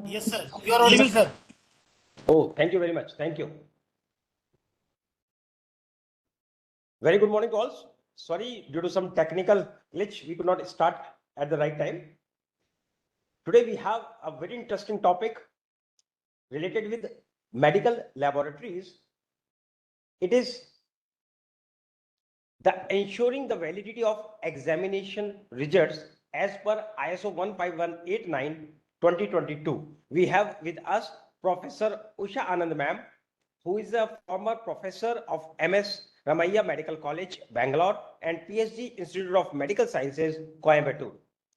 Yes, sir. You are audible, sir. Oh, thank you very much. Thank you. Very good morning to all. Sorry, due to some technical glitch, we could not start at the right time. Today we have a very interesting topic related with medical laboratories. It is the ensuring the validity of examination results as per ISO 15189/2022. We have with us Professor Usha Anand ma'am, who is a former professor of MS Ramaiah Medical College, Bangalore, and PhD Institute of Medical Sciences, Coimbatore.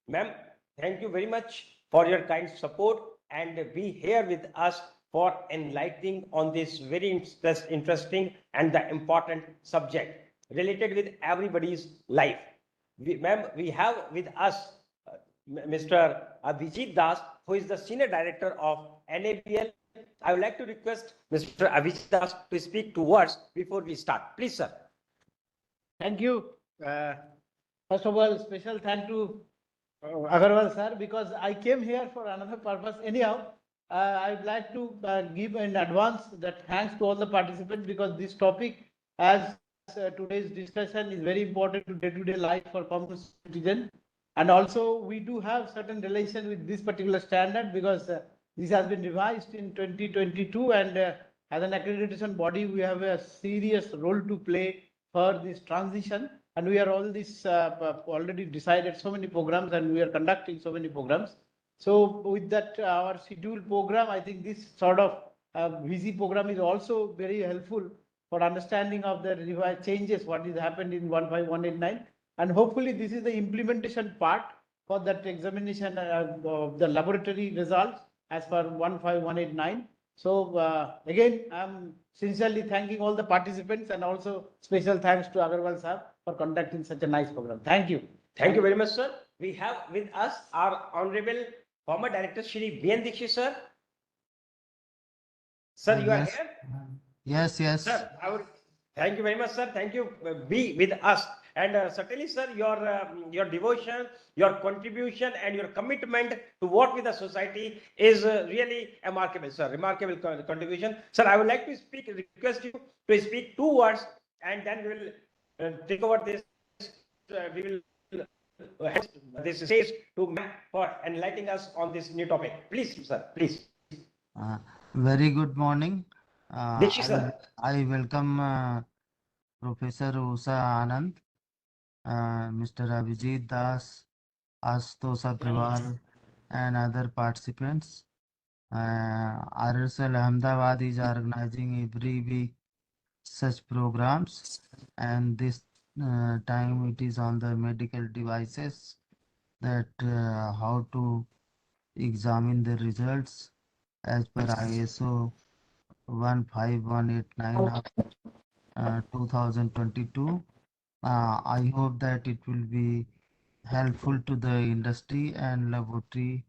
Ma'am, thank you very much for your kind support and be here with us for enlightening on this very interesting and the important subject related with everybody's life. Ma'am, we have with us Mr. Abhijit Das, who is the Senior Director of NABL. I would like to request Mr. Abhijit Das to speak 2 words before we start. Please, sir. Thank you. First of all, special thank to Agarwal sir, because I came here for another purpose. Anyhow, I would like to give in advance that thanks to all the participants, because this topic, as today's discussion, is very important to day-to-day life for common citizen. And also, we do have certain relation with this particular standard, because this has been revised in 2022, and as an accreditation body, we have a serious role to play for this transition. And we are all this already decided so many programs, and we are conducting so many programs. So with that, our scheduled program, I think this sort of VC program is also very helpful for understanding of the revised changes, what is happened in 15189. And hopefully this is the implementation part for that examination of the laboratory results as per 15189. So again, I'm sincerely thanking all the participants, and also special thanks to Agarwal sir for conducting such a nice program. Thank you. Thank you very much, sir. We have with us our Honorable Former Director Shri B.N. Dixit, sir. Sir, you are here? Yes. Sir, thank you very much, sir. Thank you. Be with us. And certainly, sir, your devotion, your contribution, and your commitment to work with the society is really remarkable, sir. Remarkable contribution. Sir, I would like to request you to speak 2 words, and then we will take over this. We will this stage to for enlightening us on this new topic. Please, sir, please. Very good morning. Dixit, sir. I welcome Professor Usha Anand, Mr. Abhijit Das, Ashutosh Agarwal, and other participants. RSL Ahmedabad is organizing every week such programs, and this time it is on the medical devices, that how to examine the results as per ISO 15189 of 2022. I hope that it will be helpful to the industry and laboratory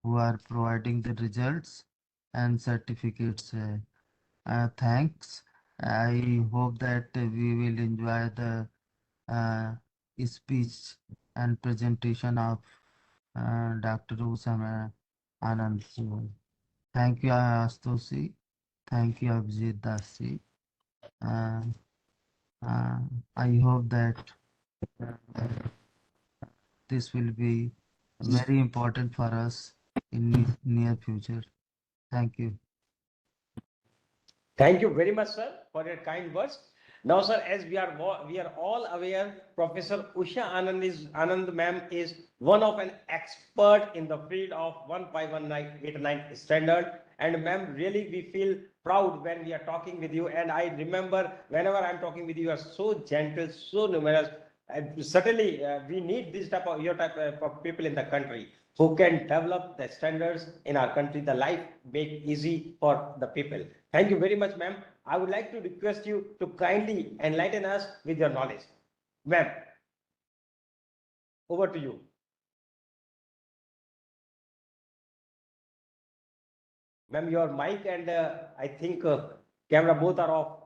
who are providing the results and certificates. Thanks. I hope that we will enjoy the speech and presentation of Dr. Usha Anand. Thank you, Astusi. Thank you, Abhijit Dasi. I hope that this will be very important for us in near future. Thank you. Thank you very much, sir, for your kind words. Now, sir, as we are all aware, Professor Usha Anand ma'am is one of an expert in the field of 15189 standard. And ma'am, really we feel proud when we are talking with you. And I remember whenever I'm talking with you, you are so gentle, so numerous. Certainly, we need this type of people in the country who can develop the standards in our country, the life make easy for the people. Thank you very much, ma'am. I would like to request you to kindly enlighten us with your knowledge. Ma'am, over to you. Ma'am, your mic and I think camera both are off.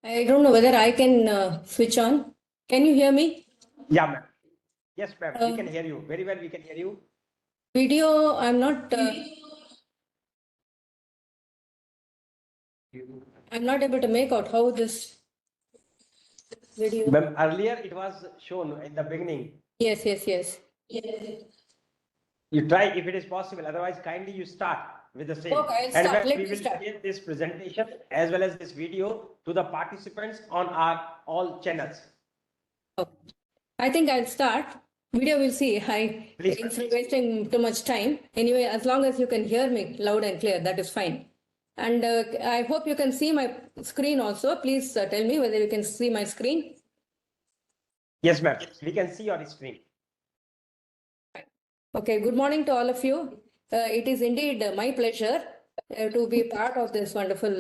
I don't know whether I can switch on. Can you hear me? Yeah, ma'am. Yes, ma'am, we can hear you very well. We can hear you. Video, I'm not able to make out how this video. Ma'am, earlier it was shown in the beginning. Yes. You try if it is possible. Otherwise, kindly you start with the same. Okay, I'll And start. ma'am, Let we me will start. share this presentation as well as this video to the participants on our all channels. Okay. I think I'll start. Video will see. Please. Instead of wasting too much time. Anyway, as long as you can hear me loud and clear, that is fine. And I hope you can see my screen also. Please tell me whether you can see my screen. Yes, ma'am. We can see your screen. Okay, good morning to all of you. It is indeed my pleasure to be part of this wonderful,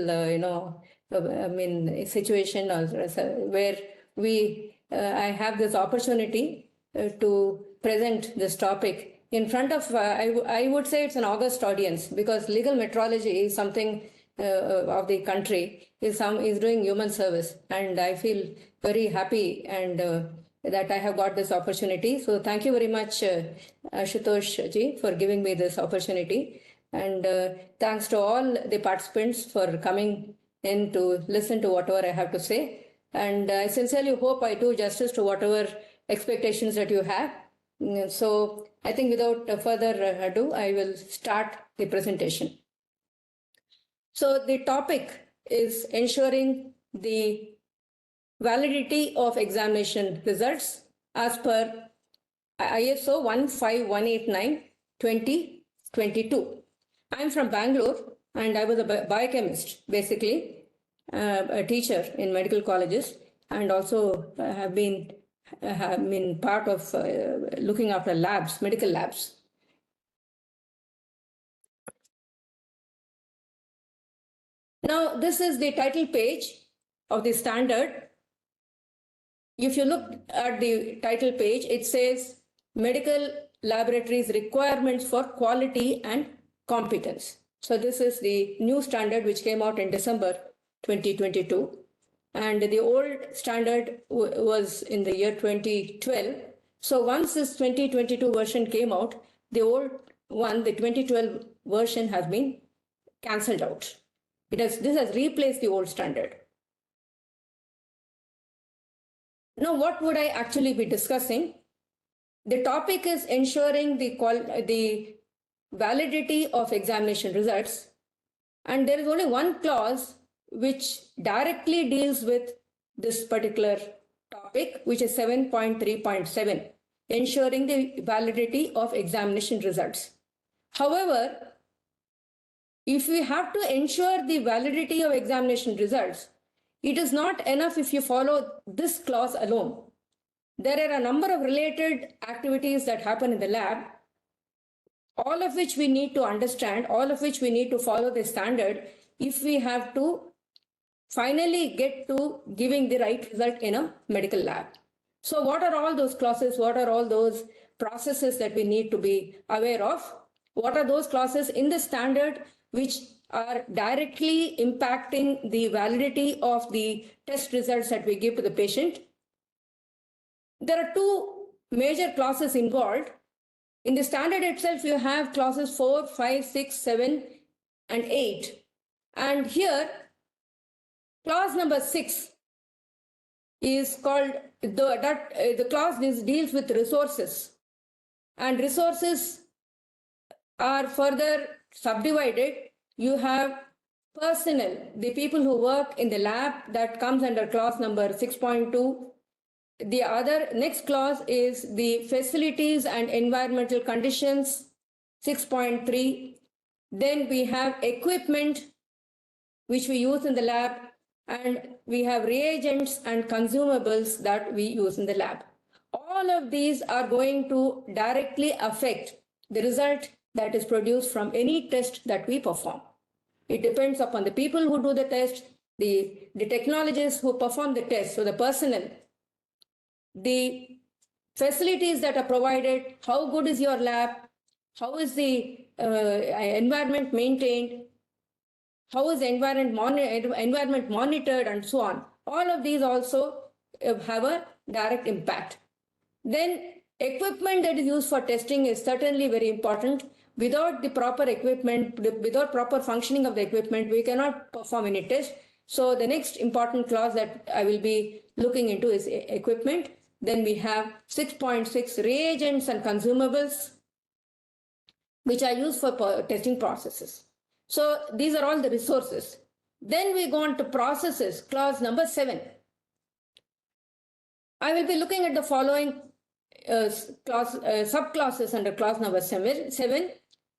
situation where I have this opportunity to present this topic in front of, I would say it's an august audience, because legal metrology is something of the country, is doing human service. And I feel very happy and that I have got this opportunity. So thank you very much, Ashutosh ji, for giving me this opportunity. And thanks to all the participants for coming in to listen to whatever I have to say. And I sincerely hope I do justice to whatever expectations that you have. So I think without further ado, I will start the presentation. So the topic is ensuring the validity of examination results as per ISO 15189-2022. I'm from Bangalore and I was a biochemist, basically, a teacher in medical colleges, and also have been part of looking after labs, medical labs. Now, this is the title page of the standard. If you look at the title page, it says medical laboratories requirements for quality and competence. So this is the new standard which came out in December 2022. And the old standard was in the year 2012. So once this 2022 version came out, the old one, the 2012 version, has been cancelled out. This has replaced the old standard. Now, what would I actually be discussing? The topic is ensuring the validity of examination results. And there is only one clause which directly deals with this particular topic, which is 7.3.7, ensuring the validity of examination results. However, if we have to ensure the validity of examination results, it is not enough if you follow this clause alone. There are a number of related activities that happen in the lab, all of which we need to understand, all of which we need to follow the standard if we have to finally get to giving the right result in a medical lab. So what are all those clauses? What are all those processes that we need to be aware of? What are those clauses in the standard which are directly impacting the validity of the test results that we give to the patient? There are two major clauses involved. In the standard itself, you have clauses 4, 5, 6, 7, and 8. And here, clause number 6 is called, the clause deals with resources. And resources are further subdivided. You have personnel, the people who work in the lab, that comes under clause number 6.2. The other next clause is the facilities and environmental conditions, 6.3. Then we have equipment, which we use in the lab, and we have reagents and consumables that we use in the lab. All of these are going to directly affect the result that is produced from any test that we perform. It depends upon the people who do the test, the technologists who perform the test, so the personnel, the facilities that are provided, how good is your lab, how is the environment maintained, how is the environment monitored, and so on. All of these also have a direct impact. Then Equipment that is used for testing is certainly very important. Without the proper equipment, without proper functioning of the equipment, we cannot perform any test. So the next important clause that I will be looking into is equipment. Then we have 6.6 reagents and consumables, which are used for testing processes. So these are all the resources. Then we go on to processes, clause number 7. I will be looking at the following subclasses under clause number 7.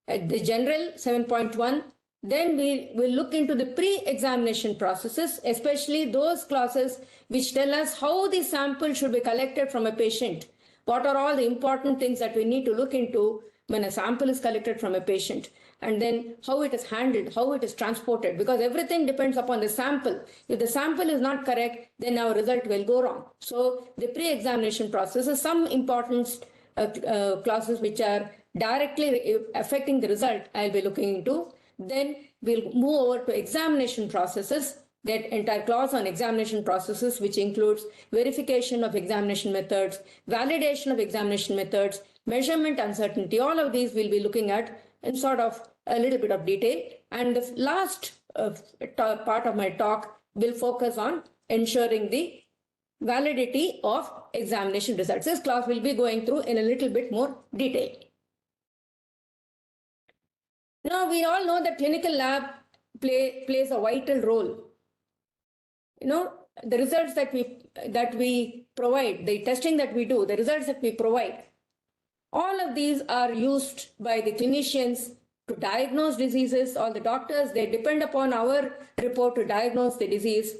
The general 7.1. Then we will look into the pre-examination processes, especially those clauses which tell us how the sample should be collected from a patient. What are all the important things that we need to look into when a sample is collected from a patient, and then how it is handled, how it is transported, because everything depends upon the sample. If the sample is not correct, then our result will go wrong. So the pre-examination process is some important clauses which are directly affecting the result I'll be looking into. Then we'll move over to examination processes. That entire clause on examination processes, which includes verification of examination methods, validation of examination methods, measurement uncertainty. All of these we'll be looking at in sort of a little bit of detail. And the last part of my talk will focus on ensuring the validity of examination results. This class will be going through in a little bit more detail. Now, we all know that clinical lab plays a vital role. The results that we provide, the testing that we do, the results that we provide, all of these are used by the clinicians to diagnose diseases, or the doctors, they depend upon our report to diagnose the disease.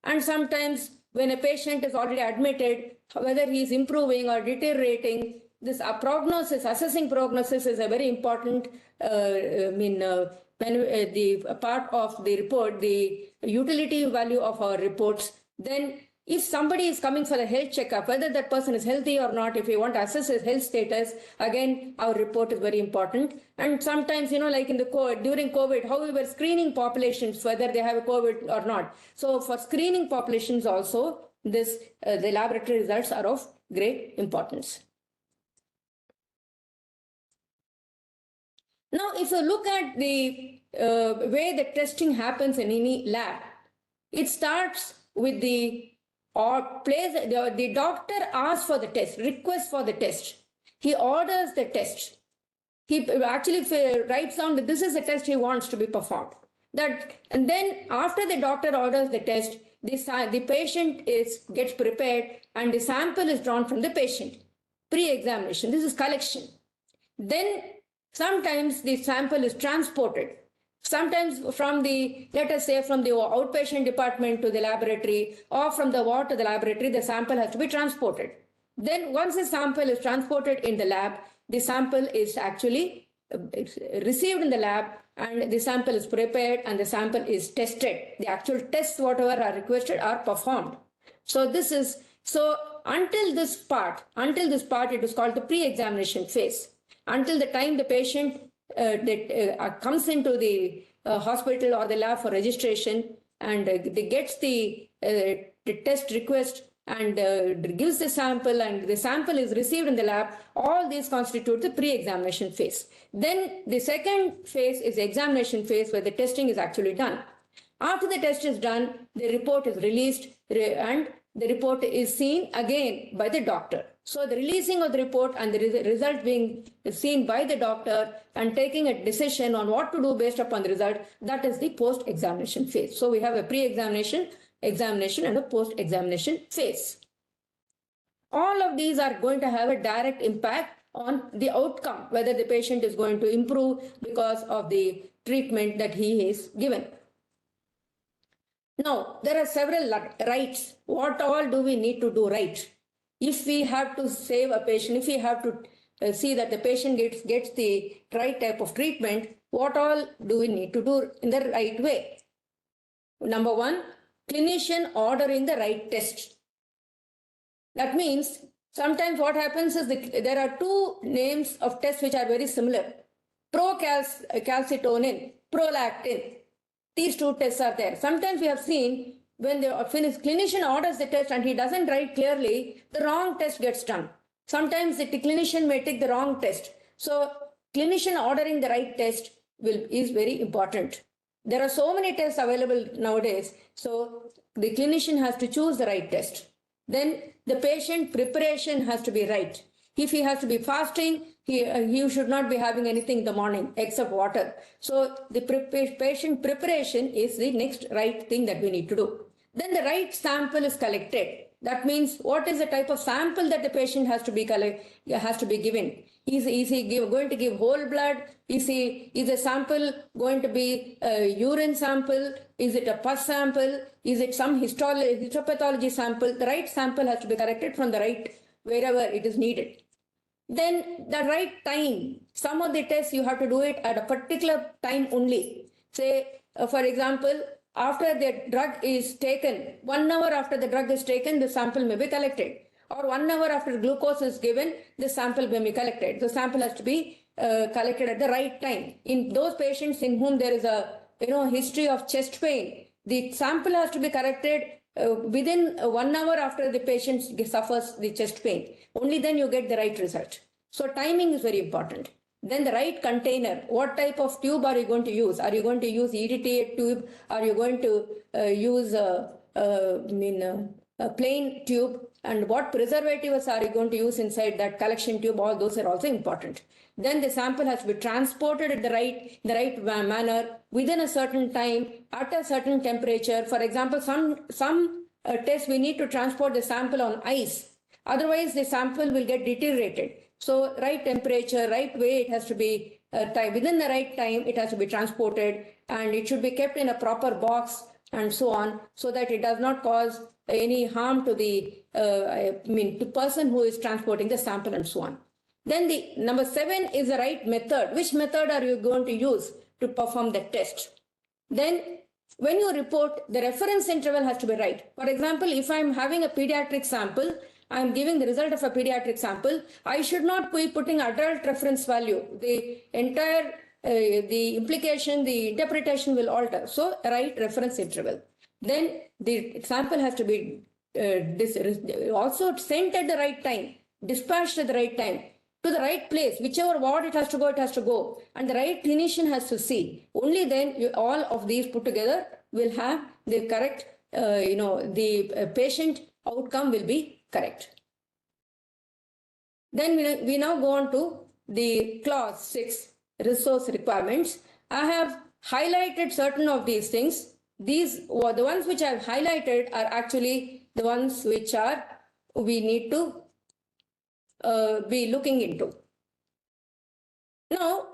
And sometimes when a patient is already admitted, whether he is improving or deteriorating, this assessing prognosis is a very important the part of the report, the utility value of our reports. Then if somebody is coming for a health checkup, whether that person is healthy or not, if we want to assess his health status, again, our report is very important. And sometimes, like during COVID, how we were screening populations, whether they have a COVID or not. So for screening populations also, the laboratory results are of great importance. Now, if you look at the way the testing happens in any lab, it starts with the doctor asks for the test, requests for the test. He orders the test. He actually writes down that this is the test he wants to be performed. And then after the doctor orders the test, the patient gets prepared and the sample is drawn from the patient. Pre-examination, this is collection. Then sometimes the sample is transported. Sometimes let us say from the outpatient department to the laboratory, or from the ward to the laboratory, the sample has to be transported. Then once the sample is transported in the lab, the sample is actually received in the lab, and the sample is prepared and the sample is tested. The actual tests, whatever are requested, are performed. So until this part, it is called the pre-examination phase. Until the time the patient comes into the hospital or the lab for registration and gets the test request and gives the sample, and the sample is received in the lab, all these constitute the pre-examination phase. Then the second phase is the examination phase, where the testing is actually done. After the test is done, the report is released and the report is seen again by the doctor. So the releasing of the report and the result being seen by the doctor and taking a decision on what to do based upon the result, that is the post-examination phase. So we have a pre-examination, examination, and a post-examination phase. All of these are going to have a direct impact on the outcome, whether the patient is going to improve because of the treatment that he is given. Now, there are several rights. What all do we need to do right? If we have to save a patient, if we have to see that the patient gets the right type of treatment, what all do we need to do in the right way? Number one, clinician ordering the right test. That means sometimes what happens is there are two names of tests which are very similar. Procalcitonin, prolactin. These two tests are there. Sometimes we have seen when the clinician orders the test and he doesn't write clearly, the wrong test gets done. Sometimes the clinician may take the wrong test. So clinician ordering the right test is very important. There are so many tests available nowadays. So the clinician has to choose the right test. Then the patient preparation has to be right. If he has to be fasting, he should not be having anything in the morning except water. So the patient preparation is the next right thing that we need to do. Then the right sample is collected. That means what is the type of sample that the patient has to be given? Is he going to give whole blood? Is the sample going to be a urine sample? Is it a pus sample? Is it some histopathology sample? The right sample has to be collected from the right wherever it is needed. Then the right time. Some of the tests you have to do it at a particular time only. Say, for example, after the drug is taken, 1 hour after the drug is taken, the sample may be collected. Or 1 hour after glucose is given, the sample may be collected. The sample has to be collected at the right time. In those patients in whom there is a history of chest pain, the sample has to be collected within 1 hour after the patient suffers the chest pain. Only then you get the right result. So timing is very important. Then the right container. What type of tube are you going to use? Are you going to use EDTA tube? Are you going to use a plain tube? And what preservatives are you going to use inside that collection tube? All those are also important. Then the sample has to be transported at the right manner within a certain time at a certain temperature. For example, some tests we need to transport the sample on ice. Otherwise, the sample will get deteriorated. So right temperature, right way, it has to be within the right time, it has to be transported, and it should be kept in a proper box and so on, so that it does not cause any harm to the person who is transporting the sample and so on. Then the number 7 is the right method. Which method are you going to use to perform the test? Then when you report, the reference interval has to be right. For example, if I'm having a pediatric sample, I'm giving the result of a pediatric sample, I should not be putting adult reference value. The entire, the implication, the interpretation will alter. So, right reference interval. Then the sample has to be also sent at the right time, dispatched at the right time, to the right place. Whichever ward it has to go, it has to go. And the right clinician has to see. Only then all of these put together will have the correct, the patient outcome will be correct. Then we now go on to the clause 6, resource requirements. I have highlighted certain of these things. These were the ones which I have highlighted are actually the ones which we need to be looking into. Now,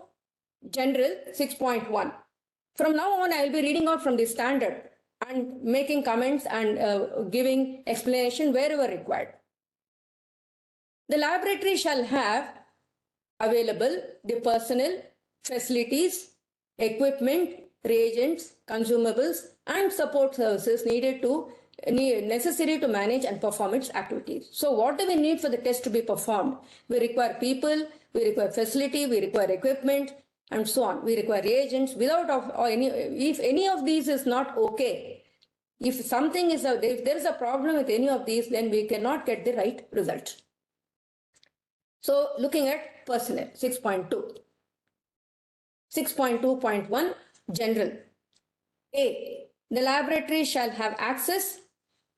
general 6.1. From now on, I will be reading out from the standard and making comments and giving explanation wherever required. The laboratory shall have available the personnel, facilities, equipment, reagents, consumables, and support services necessary to manage and perform its activities. So what do we need for the test to be performed? We require people, we require facility, we require equipment, and so on. We require reagents. If any of these is not okay, if there is a problem with any of these, then we cannot get the right result. So looking at personnel, 6.2. 6.2.1, general. A, the laboratory shall have access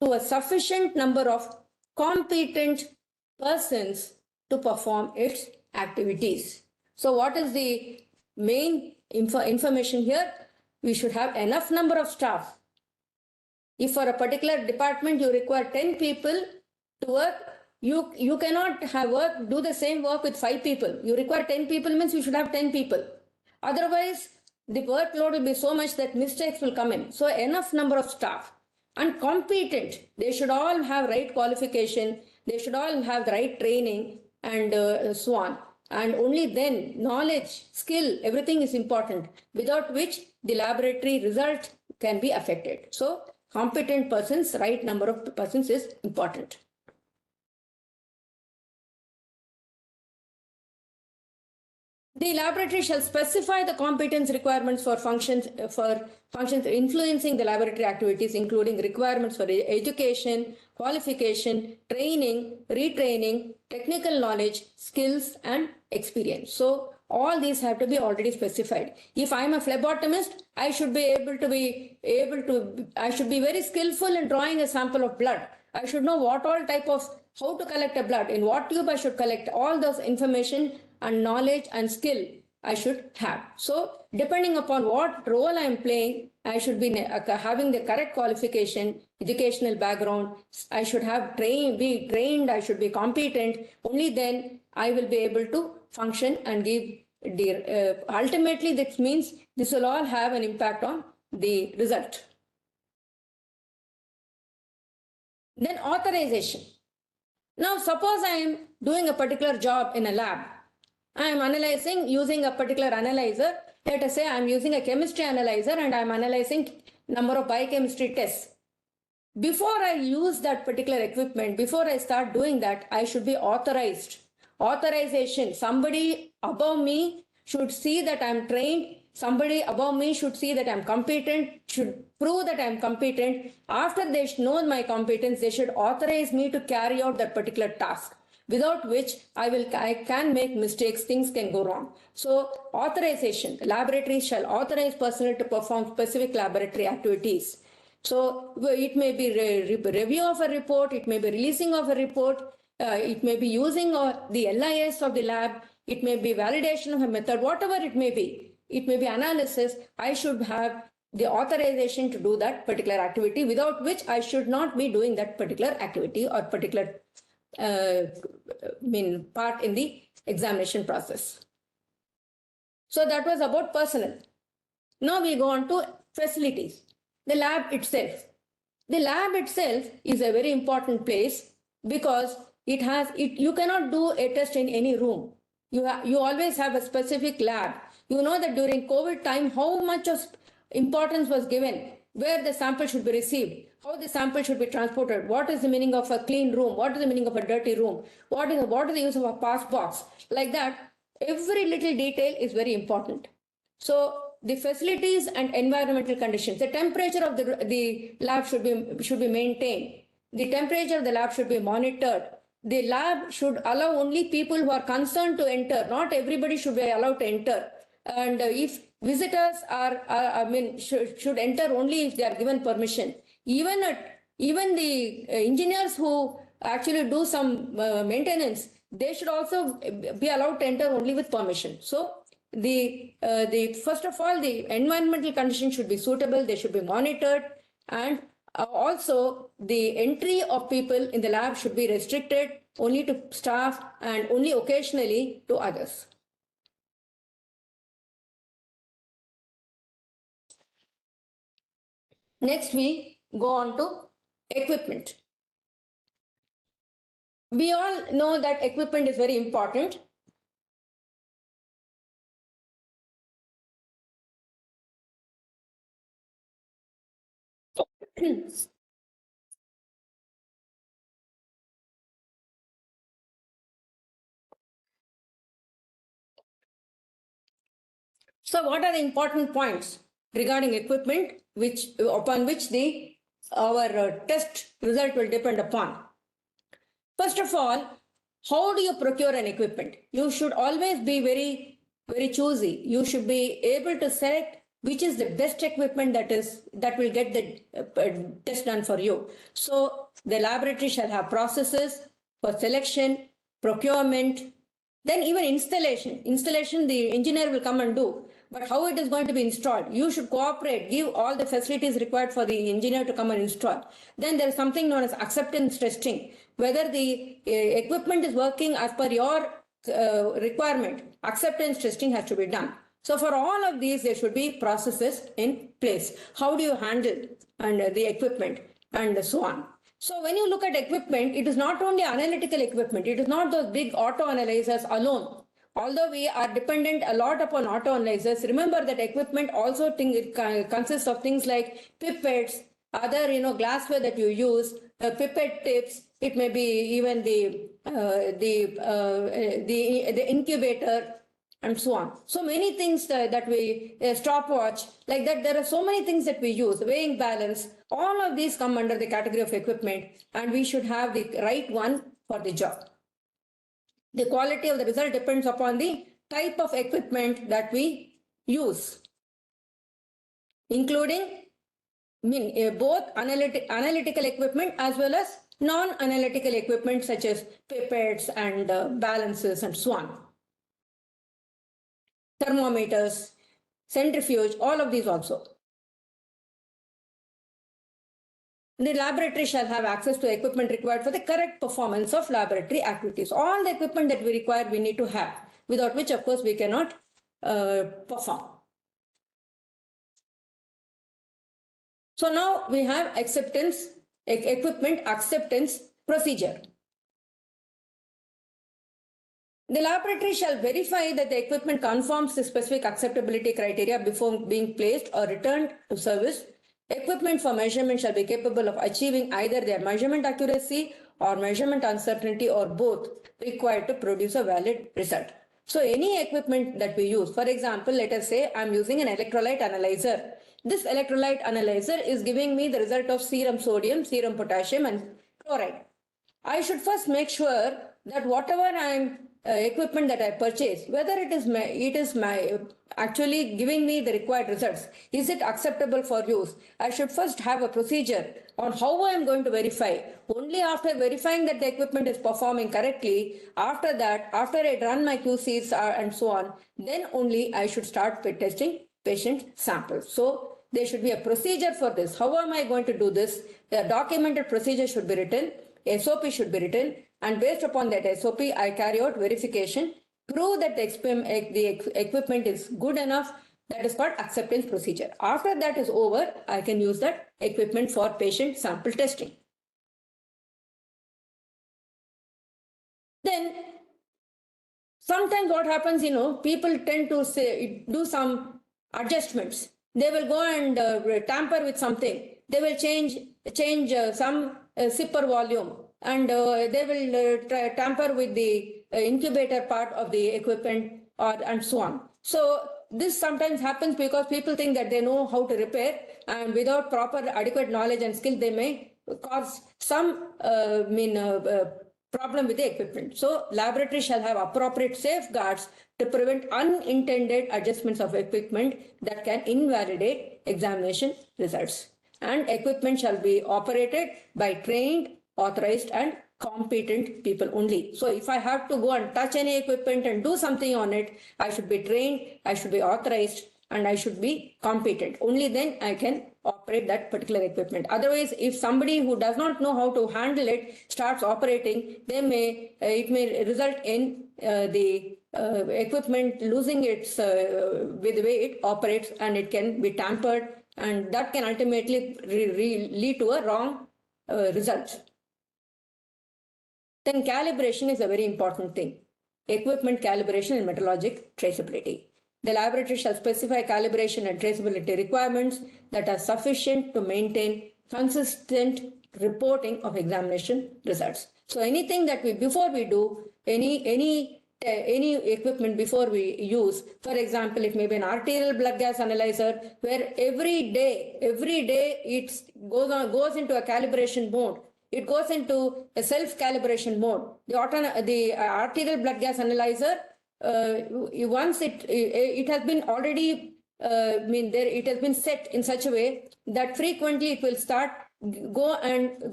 to a sufficient number of competent persons to perform its activities. So what is the main information here? We should have enough number of staff. If for a particular department you require 10 people to work, you cannot do the same work with 5 people. You require 10 people means you should have 10 people. Otherwise, the workload will be so much that mistakes will come in. So enough number of staff and competent. They should all have right qualification. They should all have the right training and so on. And only then knowledge, skill, everything is important, without which the laboratory result can be affected. So competent persons, right number of persons is important. The laboratory shall specify the competence requirements for functions influencing the laboratory activities, including requirements for education, qualification, training, retraining, technical knowledge, skills, and experience. So all these have to be already specified. If I'm a phlebotomist, I should be I should be very skillful in drawing a sample of blood. I should know what all type of, how to collect a blood, in what tube I should collect, all those information and knowledge and skill I should have. So depending upon what role I am playing, I should be having the correct qualification, educational background. I should have be trained. I should be competent. Only then I will be able to function and give the, ultimately this means this will all have an impact on the result. Then authorization. Now suppose I am doing a particular job in a lab. I am analyzing using a particular analyzer. Let us say I am using a chemistry analyzer and I am analyzing number of biochemistry tests. Before I use that particular equipment, before I start doing that, I should be authorized. Authorization. Somebody above me should see that I am trained. Somebody above me should see that I am competent, should prove that I am competent. After they know my competence, they should authorize me to carry out that particular task, without which I can make mistakes, things can go wrong. So authorization, the laboratory shall authorize personnel to perform specific laboratory activities. So it may be review of a report, it may be releasing of a report, it may be using the LIS of the lab, it may be validation of a method, whatever it may be analysis. I should have the authorization to do that particular activity, without which I should not be doing that particular activity or particular part in the examination process. So that was about personnel. Now we go on to facilities. The lab itself. The lab itself is a very important place because you cannot do a test in any room. You always have a specific lab. You know that during COVID time, how much of importance was given, where the sample should be received, how the sample should be transported, what is the meaning of a clean room, what is the meaning of a dirty room, what is the use of a pass box. Like that, every little detail is very important. So the facilities and environmental conditions, the temperature of the lab should be maintained. The temperature of the lab should be monitored. The lab should allow only people who are concerned to enter. Not everybody should be allowed to enter. And if visitors should enter only if they are given permission. Even the engineers who actually do some maintenance, they should also be allowed to enter only with permission. So first of all, the environmental conditions should be suitable. They should be monitored, and also the entry of people in the lab should be restricted only to staff and only occasionally to others. Next, we go on to equipment. We all know that equipment is very important. So what are the important points regarding equipment upon which our test result will depend upon? First of all, how do you procure an equipment? You should always be very, very choosy. You should be able to select which is the best equipment that will get the test done for you. So the laboratory shall have processes for selection, procurement, then even installation. Installation, the engineer will come and do. But how it is going to be installed? You should cooperate, give all the facilities required for the engineer to come and install. Then there is something known as acceptance testing. Whether the equipment is working as per your requirement, acceptance testing has to be done. So for all of these, there should be processes in place. How do you handle the equipment and so on? So when you look at equipment, it is not only analytical equipment. It is not those big auto analyzers alone. Although we are dependent a lot upon auto analyzers, remember that equipment also consists of things like pipettes, other glassware that you use, pipette tips. It may be even the incubator and so on. So many things that we stopwatch, like that, there are so many things that we use, weighing balance, all of these come under the category of equipment, and we should have the right one for the job. The quality of the result depends upon the type of equipment that we use, including both analytical equipment as well as non-analytical equipment such as pipettes and balances and so on. Thermometers, centrifuge, all of these also. The laboratory shall have access to equipment required for the correct performance of laboratory activities. All the equipment that we require, we need to have, without which, of course, we cannot perform. So now we have equipment acceptance procedure. The laboratory shall verify that the equipment conforms to specific acceptability criteria before being placed or returned to service. Equipment for measurement shall be capable of achieving either their measurement accuracy or measurement uncertainty or both required to produce a valid result. So any equipment that we use, for example, let us say I'm using an electrolyte analyzer. This electrolyte analyzer is giving me the result of serum sodium, serum potassium and chloride. I should first make sure that whatever equipment that I purchase, whether it is actually giving me the required results, is it acceptable for use? I should first have a procedure on how I am going to verify. Only after verifying that the equipment is performing correctly, after that, after I run my QCs and so on, then only I should start testing patient samples. So there should be a procedure for this. How am I going to do this? A documented procedure should be written. SOP should be written, and based upon that SOP, I carry out verification, prove that the equipment is good enough. That is called acceptance procedure. After that is over, I can use that equipment for patient sample testing. Then sometimes what happens, people tend to do some adjustments. They will go and tamper with something. They will change some zipper volume, and they will tamper with the incubator part of the equipment and so on. So this sometimes happens because people think that they know how to repair, and without proper adequate knowledge and skill, they may cause some problem with the equipment. So laboratory shall have appropriate safeguards to prevent unintended adjustments of equipment that can invalidate examination results. And equipment shall be operated by trained, authorized and competent people only. So if I have to go and touch any equipment and do something on it, I should be trained, I should be authorized, and I should be competent. Only then I can operate that particular equipment. Otherwise, if somebody who does not know how to handle it starts operating, it may result in the equipment losing its with the way it operates, and it can be tampered, and that can ultimately lead to a wrong result. Then calibration is a very important thing. Equipment calibration and metrologic traceability. The laboratory shall specify calibration and traceability requirements that are sufficient to maintain consistent reporting of examination results. So anything that before we do, any equipment before we use, for example, it may be an arterial blood gas analyzer, where every day it goes into a calibration mode. It goes into a self-calibration mode. The arterial blood gas analyzer, once it has been already, it has been set in such a way that frequently it will go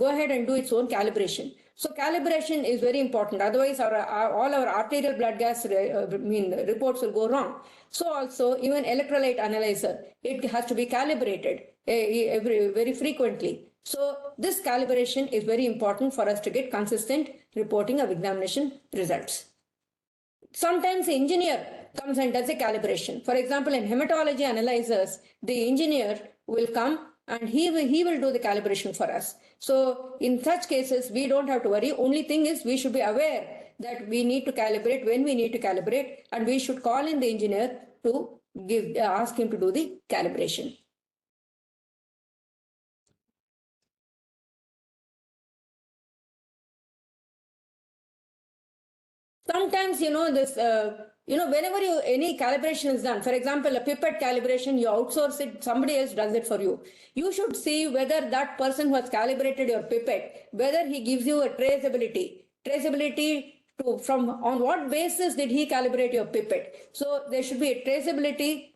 ahead and do its own calibration. So calibration is very important. Otherwise, all our arterial blood gas reports will go wrong. So also, even electrolyte analyzer, it has to be calibrated very frequently. So this calibration is very important for us to get consistent reporting of examination results. Sometimes the engineer comes and does a calibration. For example, in hematology analyzers, the engineer will come and he will do the calibration for us. So in such cases, we don't have to worry. Only thing is we should be aware that we need to calibrate when we need to calibrate, and we should call in the engineer to ask him to do the calibration. Sometimes, this whenever any calibration is done, for example, a pipette calibration, you outsource it, somebody else does it for you. You should see whether that person who has calibrated your pipette, whether he gives you a traceability to from on what basis did he calibrate your pipette. So there should be a traceability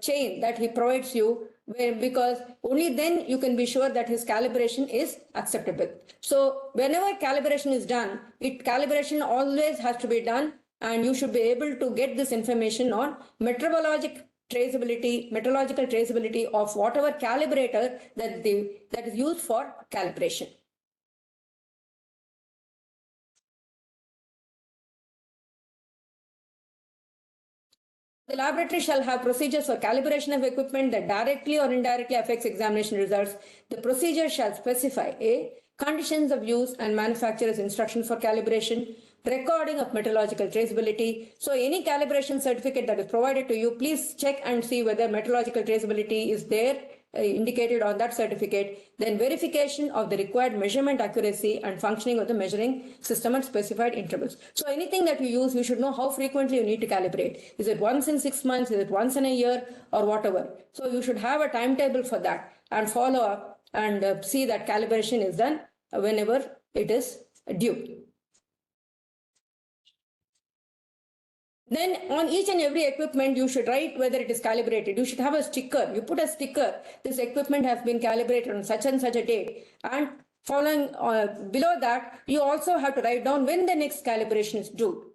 chain that he provides you, because only then you can be sure that his calibration is acceptable. So whenever calibration is done, calibration always has to be done, and you should be able to get this information on metrological traceability of whatever calibrator that is used for calibration. The laboratory shall have procedures for calibration of equipment that directly or indirectly affects examination results. The procedure shall specify a conditions of use and manufacturer's instructions for calibration, recording of metrological traceability. So any calibration certificate that is provided to you, please check and see whether metrological traceability is there indicated on that certificate, then verification of the required measurement accuracy and functioning of the measuring system at specified intervals. So anything that you use, you should know how frequently you need to calibrate. Is it once in 6 months? Is it once in a year, or whatever? So you should have a timetable for that and follow up and see that calibration is done whenever it is due. Then on each and every equipment, you should write whether it is calibrated. You should have a sticker. You put a sticker, this equipment has been calibrated on such and such a date. And following below that, you also have to write down when the next calibration is due.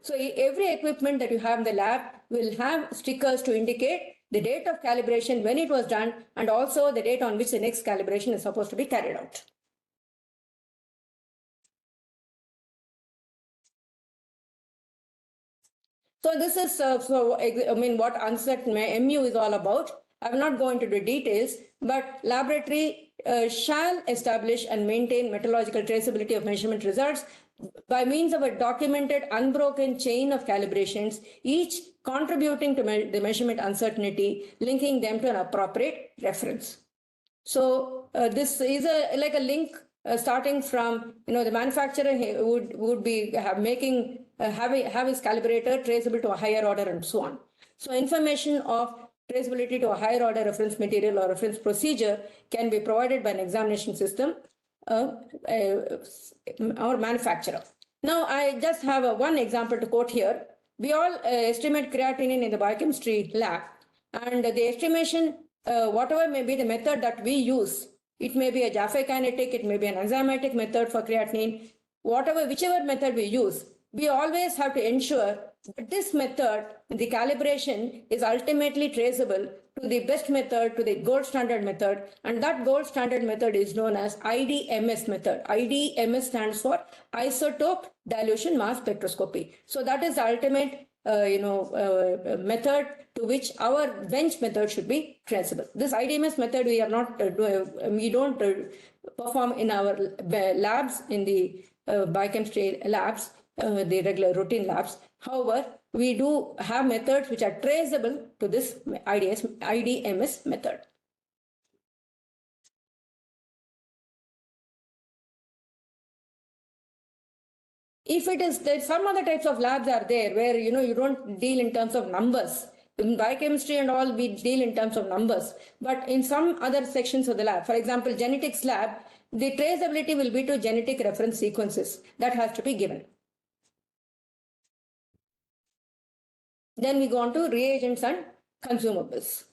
So every equipment that you have in the lab will have stickers to indicate the date of calibration, when it was done, and also the date on which the next calibration is supposed to be carried out. So this is what unset MU is all about. I'm not going to the details, but laboratory shall establish and maintain metrological traceability of measurement results by means of a documented, unbroken chain of calibrations, each contributing to the measurement uncertainty, linking them to an appropriate reference. So this is like a link starting from, the manufacturer would be have his calibrator traceable to a higher order and so on. So information of traceability to a higher order reference material or reference procedure can be provided by an examination system or manufacturer. Now I just have one example to quote here. We all estimate creatinine in the biochemistry lab, and the estimation, whatever may be the method that we use, it may be a Jaffe kinetic, it may be an enzymatic method for creatinine, whichever method we use, we always have to ensure that this method, the calibration, is ultimately traceable to the best method, to the gold standard method, and that gold standard method is known as IDMS method. IDMS stands for isotope dilution mass spectroscopy. So that is the ultimate method to which our bench method should be traceable. This IDMS method we are not we don't perform in our labs, in the biochemistry labs, the regular routine labs. However, we do have methods which are traceable to this IDMS method. If it is, there some other types of labs are there where you don't deal in terms of numbers. In biochemistry and all, we deal in terms of numbers. But in some other sections of the lab, for example, genetics lab, the traceability will be to genetic reference sequences. That has to be given. Then we go on to reagents and consumables.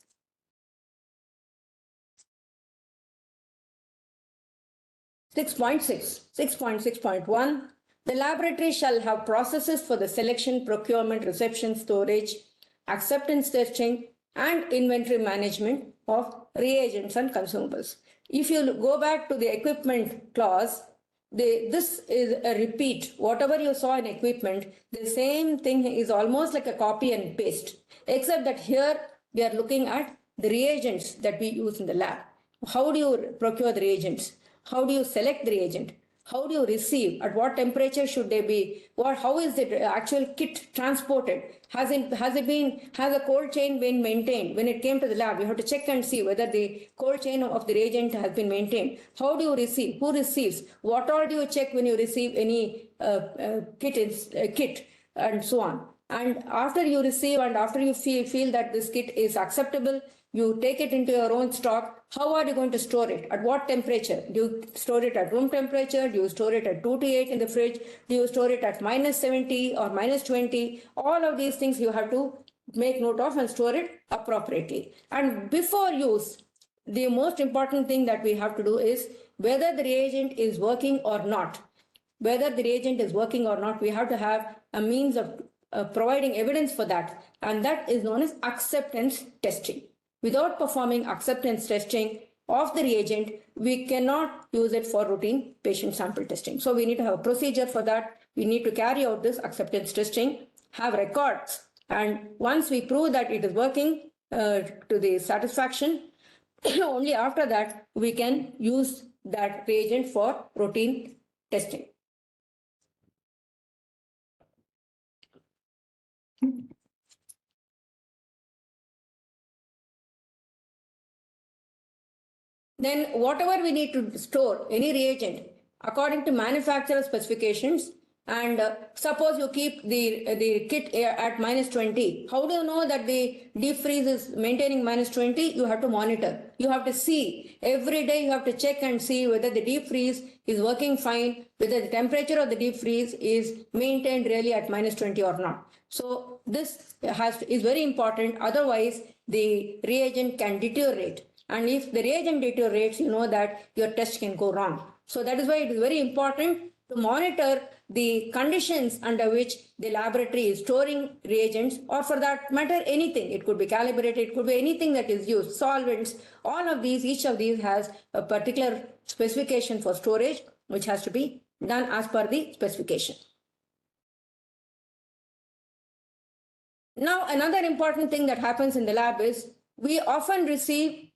6.1. The laboratory shall have processes for the selection, procurement, reception, storage, acceptance testing, and inventory management of reagents and consumables. If you go back to the equipment clause, this is a repeat. Whatever you saw in equipment, the same thing is almost like a copy and paste, except that here we are looking at the reagents that we use in the lab. How do you procure the reagents? How do you select the reagent? How do you receive? At what temperature should they be? How is the actual kit transported? Has a cold chain been maintained? When it came to the lab, you have to check and see whether the cold chain of the reagent has been maintained. How do you receive? Who receives? What all do you check when you receive any kit, and so on? And after you receive and after you feel that this kit is acceptable, you take it into your own stock. How are you going to store it? At what temperature? Do you store it at room temperature? Do you store it at 2 to 8 in the fridge? Do you store it at minus 70 or minus 20? All of these things you have to make note of and store it appropriately. And before use, the most important thing that we have to do is whether the reagent is working or not. Whether the reagent is working or not, we have to have a means of providing evidence for that, and that is known as acceptance testing. Without performing acceptance testing of the reagent, we cannot use it for routine patient sample testing. So we need to have a procedure for that. We need to carry out this acceptance testing, have records, and once we prove that it is working to the satisfaction, only after that we can use that reagent for routine testing. Then whatever we need to store, any reagent, according to manufacturer specifications, and suppose you keep the kit at minus 20. How do you know that the deep freeze is maintaining minus 20? You have to monitor. You have to see. Every day you have to check and see whether the deep freeze is working fine, whether the temperature of the deep freeze is maintained really at minus 20 or not. So this is very important. Otherwise, the reagent can deteriorate. And if the reagent deteriorates, you know that your test can go wrong. So that is why it is very important to monitor the conditions under which the laboratory is storing reagents, or for that matter, anything. It could be calibrated, it could be anything that is used, solvents, all of these, each of these has a particular specification for storage, which has to be done as per the specification. Now, another important thing that happens in the lab is we often receive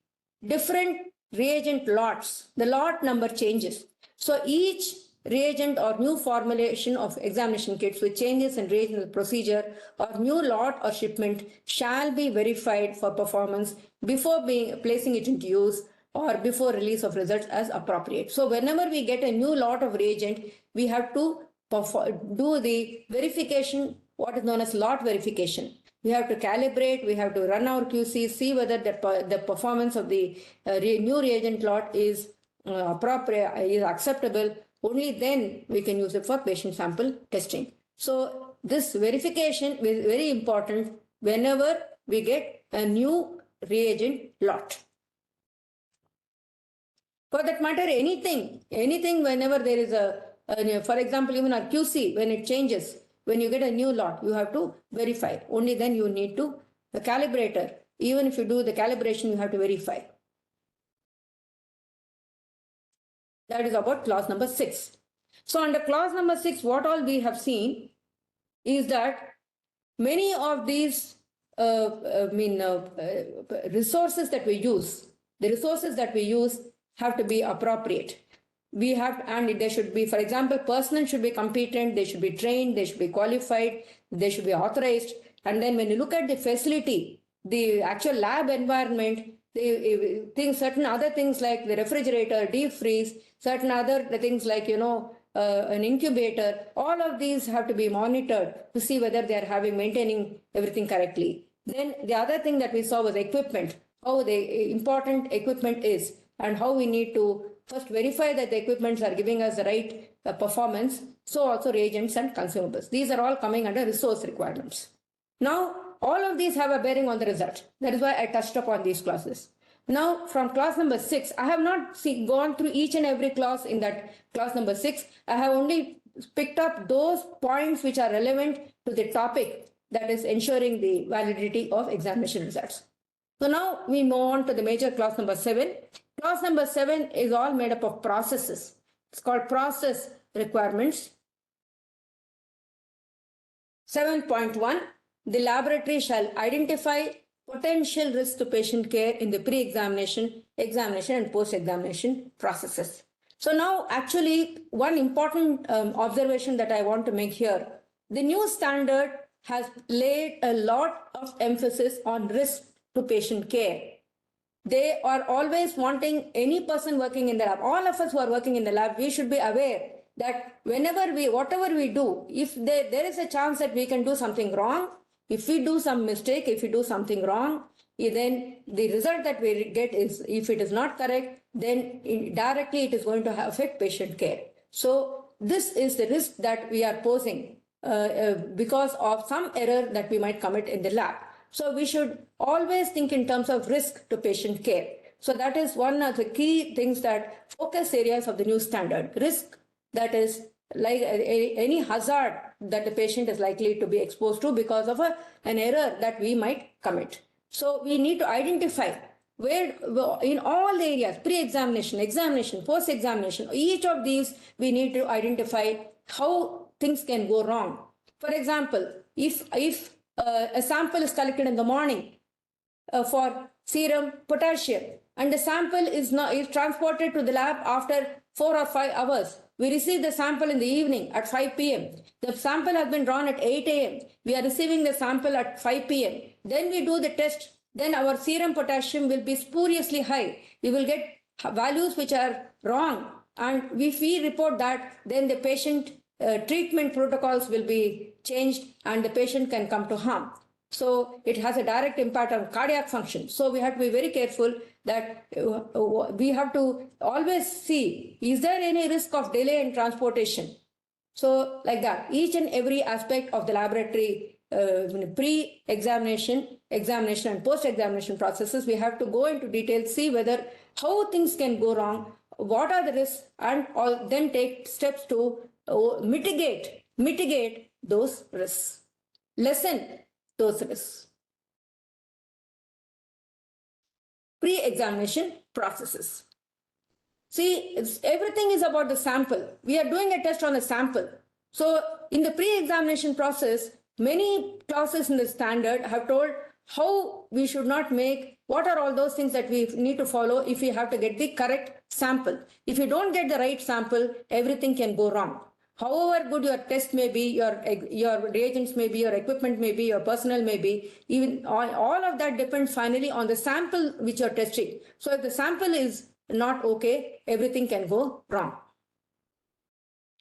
different reagent lots. The lot number changes. So each reagent or new formulation of examination kits with changes in reagent procedure or new lot or shipment shall be verified for performance before placing it into use or before release of results as appropriate. So whenever we get a new lot of reagent, we have to do the verification, what is known as lot verification. We have to calibrate, we have to run our QC, see whether the performance of the new reagent lot is appropriate, is acceptable. Only then we can use it for patient sample testing. So this verification is very important whenever we get a new reagent lot. For that matter, anything whenever there is for example, even our QC, when it changes, when you get a new lot, you have to verify. Only then you need to, the calibrator, even if you do the calibration, you have to verify. That is about clause number 6. So under clause number 6, what all we have seen is that many of these resources that we use, the resources that we use have to be appropriate. We have, and they should be, for example, personnel should be competent, they should be trained, they should be qualified, they should be authorized. And then when you look at the facility, the actual lab environment, certain other things like the refrigerator, deep freeze, certain other things like, an incubator, all of these have to be monitored to see whether they are maintaining everything correctly. Then the other thing that we saw was equipment, how the important equipment is and how we need to first verify that the equipments are giving us the right performance. So also reagents and consumables. These are all coming under resource requirements. Now, all of these have a bearing on the result. That is why I touched upon these clauses. Now, from clause number 6, I have not gone through each and every clause in that clause number 6. I have only picked up those points which are relevant to the topic, that is ensuring the validity of examination results. So now we move on to the major clause number 7. Clause number 7 is all made up of processes. It's called process requirements. 7.1, the laboratory shall identify potential risks to patient care in the pre-examination, examination and post-examination processes. So now actually one important observation that I want to make here, the new standard has laid a lot of emphasis on risk to patient care. They are always wanting any person working in the lab, all of us who are working in the lab, we should be aware that whatever we do, if there is a chance that we can do something wrong, if we do some mistake, if we do something wrong, then the result that we get is, if it is not correct, then directly it is going to affect patient care. So this is the risk that we are posing because of some error that we might commit in the lab. So we should always think in terms of risk to patient care. So that is one of the key things, that focus areas of the new standard. Risk, that is like any hazard that the patient is likely to be exposed to because of an error that we might commit. So we need to identify where, in all areas, pre-examination, examination, post-examination, each of these we need to identify how things can go wrong. For example, if a sample is collected in the morning for serum potassium, and the sample is transported to the lab after 4 or 5 hours. We receive the sample in the evening at 5 p.m. The sample has been drawn at 8 a.m. We are receiving the sample at 5 p.m. Then we do the test. Then our serum potassium will be spuriously high. We will get values which are wrong. And if we report that, then the patient treatment protocols will be changed and the patient can come to harm. So it has a direct impact on cardiac function. So we have to be very careful that we have to always see, is there any risk of delay in transportation? So like that, each and every aspect of the laboratory pre-examination, examination and post-examination processes, we have to go into detail, see whether how things can go wrong, what are the risks, and then take steps to mitigate those risks, lessen those risks. Pre-examination processes. See, everything is about the sample. We are doing a test on a sample. So in the pre-examination process, many clauses in the standard have told how we should not make, what are all those things that we need to follow if we have to get the correct sample. If you don't get the right sample, everything can go wrong. However good your test may be, your reagents may be, your equipment may be, your personnel may be, even all of that depends finally on the sample which you're testing. So if the sample is not okay, everything can go wrong.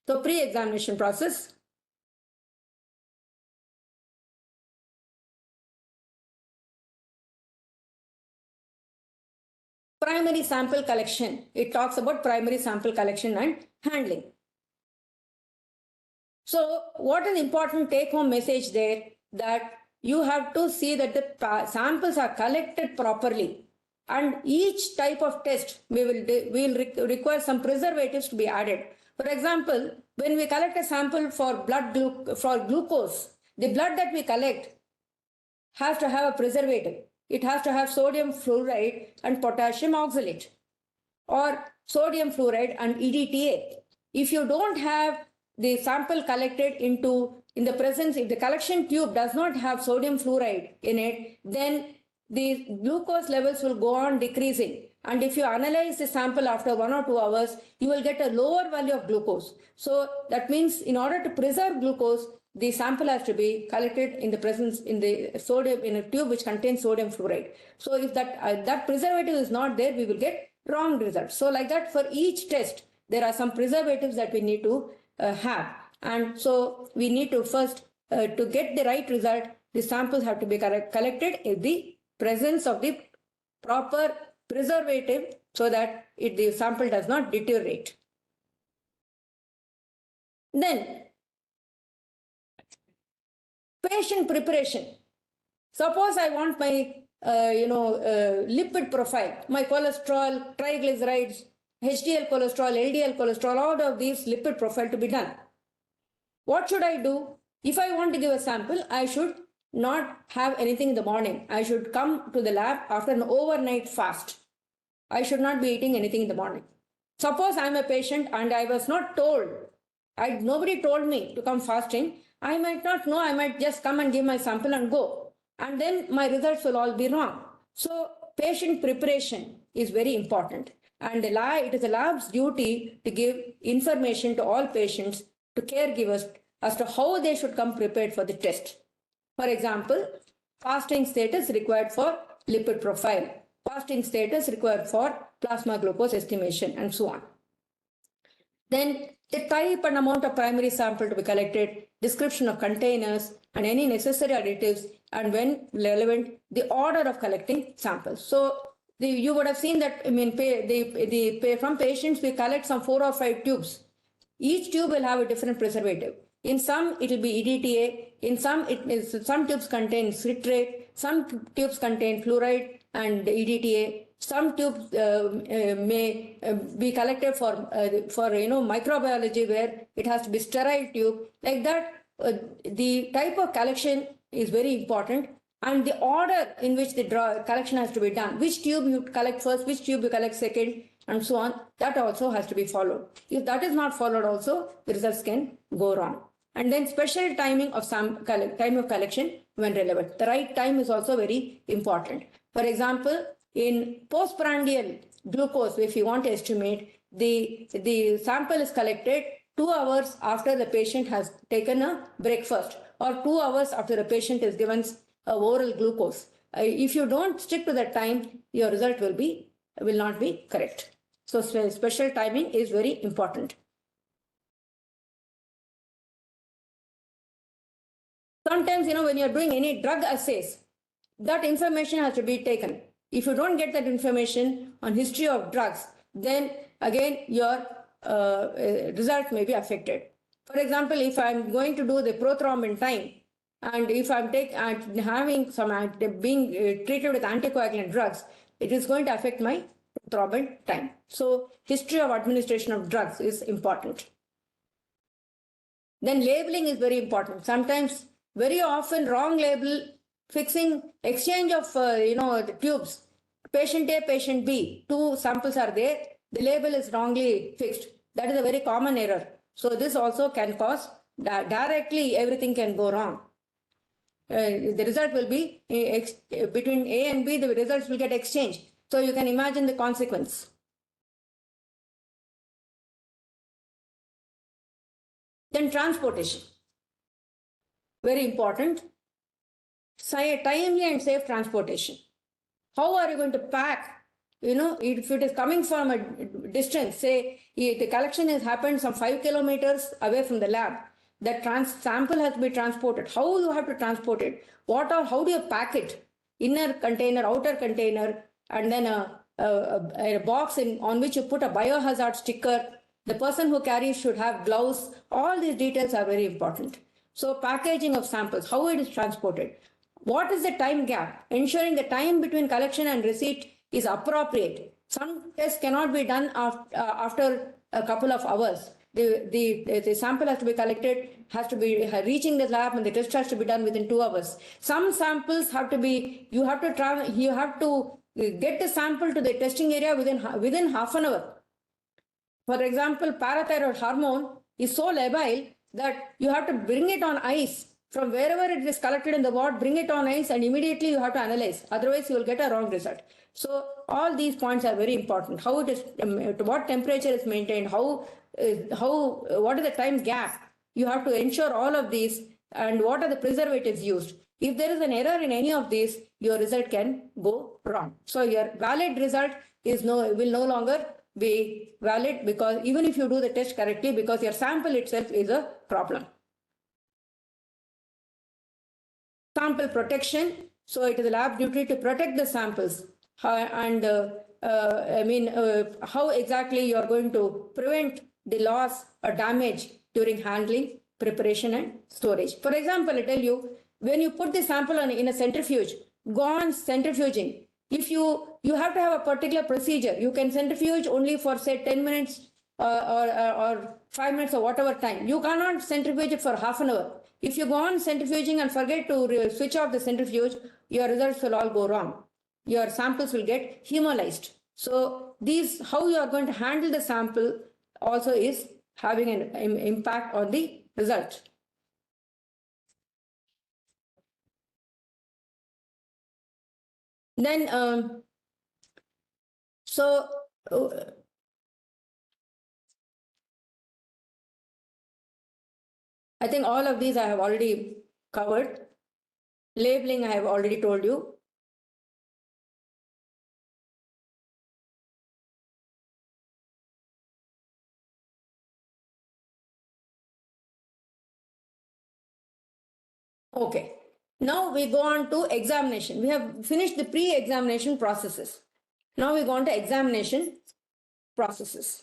So pre-examination process. Primary sample collection. It talks about primary sample collection and handling. So what is important take-home message there? That you have to see that the samples are collected properly, and each type of test will require some preservatives to be added. For example, when we collect a sample for glucose, the blood that we collect has to have a preservative. It has to have sodium fluoride and potassium oxalate, or sodium fluoride and EDTA. If you don't have the sample collected in the presence, if the collection tube does not have sodium fluoride in it, then the glucose levels will go on decreasing. And if you analyze the sample after 1 or 2 hours, you will get a lower value of glucose. So that means in order to preserve glucose, the sample has to be collected in the presence in a tube which contains sodium fluoride. So if that preservative is not there, we will get wrong results. So like that, for each test, there are some preservatives that we need to have. And so we need to first, to get the right result, the samples have to be collected in the presence of the proper preservative so that the sample does not deteriorate. Then, patient preparation. Suppose I want my lipid profile, my cholesterol, triglycerides, HDL cholesterol, LDL cholesterol, all of these lipid profile to be done. What should I do? If I want to give a sample, I should not have anything in the morning. I should come to the lab after an overnight fast. I should not be eating anything in the morning. Suppose I'm a patient and I was not told, nobody told me to come fasting. I might not know, I might just come and give my sample and go. And then my results will all be wrong. So patient preparation is very important. And it is the lab's duty to give information to all patients, to caregivers, as to how they should come prepared for the test. For example, fasting status required for lipid profile, fasting status required for plasma glucose estimation, and so on. Then the type and amount of primary sample to be collected, description of containers and any necessary additives, and when relevant, the order of collecting samples. So you would have seen that, I mean, from patients, we collect some 4 or 5 tubes. Each tube will have a different preservative. In some, it will be EDTA. In some, some tubes contain citrate. Some tubes contain fluoride and EDTA. Some tubes may be collected for microbiology, where it has to be sterile tube. Like that, the type of collection is very important, and the order in which the collection has to be done. Which tube you collect first, which tube you collect second, and so on. That also has to be followed. If that is not followed, also the results can go wrong. And then special timing of time of collection when relevant. The right time is also very important. For example, in postprandial glucose, if you want to estimate, the sample is collected 2 hours after the patient has taken a breakfast, or 2 hours after the patient is given oral glucose. If you don't stick to that time, your result will not be correct. So special timing is very important. Sometimes, when you're doing any drug assays, that information has to be taken. If you don't get that information on history of drugs, then again your result may be affected. For example, if I'm going to do the prothrombin time, and if I'm having being treated with anticoagulant drugs, it is going to affect my prothrombin time. So history of administration of drugs is important. Then labeling is very important. Sometimes, very often, wrong label, fixing exchange of the tubes. Patient A, patient B, 2 samples are there. The label is wrongly fixed. That is a very common error. So this also can cause directly everything can go wrong. The result will be between A and B. The results will get exchanged. So you can imagine the consequence. Then transportation. Very important. Timely and safe transportation. How are you going to pack? If it is coming from a distance, say the collection has happened some 5 kilometers away from the lab, that sample has to be transported. How you have to transport it? How do you pack it? Inner container, outer container, and then a box on which you put a biohazard sticker. The person who carries should have gloves. All these details are very important. So packaging of samples, how it is transported. What is the time gap? Ensuring the time between collection and receipt is appropriate. Some tests cannot be done after a couple of hours. The sample has to be collected, has to be reaching the lab, and the test has to be done within 2 hours. Some samples have to be, you have to get the sample to the testing area within half an hour. For example, parathyroid hormone is so labile that you have to bring it on ice. From wherever it is collected in the ward, bring it on ice, and immediately you have to analyze. Otherwise, you will get a wrong result. So all these points are very important. How it is, to what temperature is maintained, what is the time gap? You have to ensure all of these, and what are the preservatives used. If there is an error in any of these, your result can go wrong. So your valid result will no longer be valid, because even if you do the test correctly, because your sample itself is a problem. Sample protection. So it is the lab duty to protect the samples. How exactly you are going to prevent the loss or damage during handling, preparation, and storage. For example, I tell you, when you put the sample in a centrifuge, go on centrifuging. If you have to have a particular procedure, you can centrifuge only for say 10 minutes or 5 minutes or whatever time. You cannot centrifuge it for half an hour. If you go on centrifuging and forget to switch off the centrifuge, your results will all go wrong. Your samples will get hemolyzed. So how you are going to handle the sample also is having an impact on the result. Then, I think all of these I have already covered. Labeling, I have already told you. Okay. Now we go on to examination. We have finished the pre-examination processes. Now we go on to examination processes.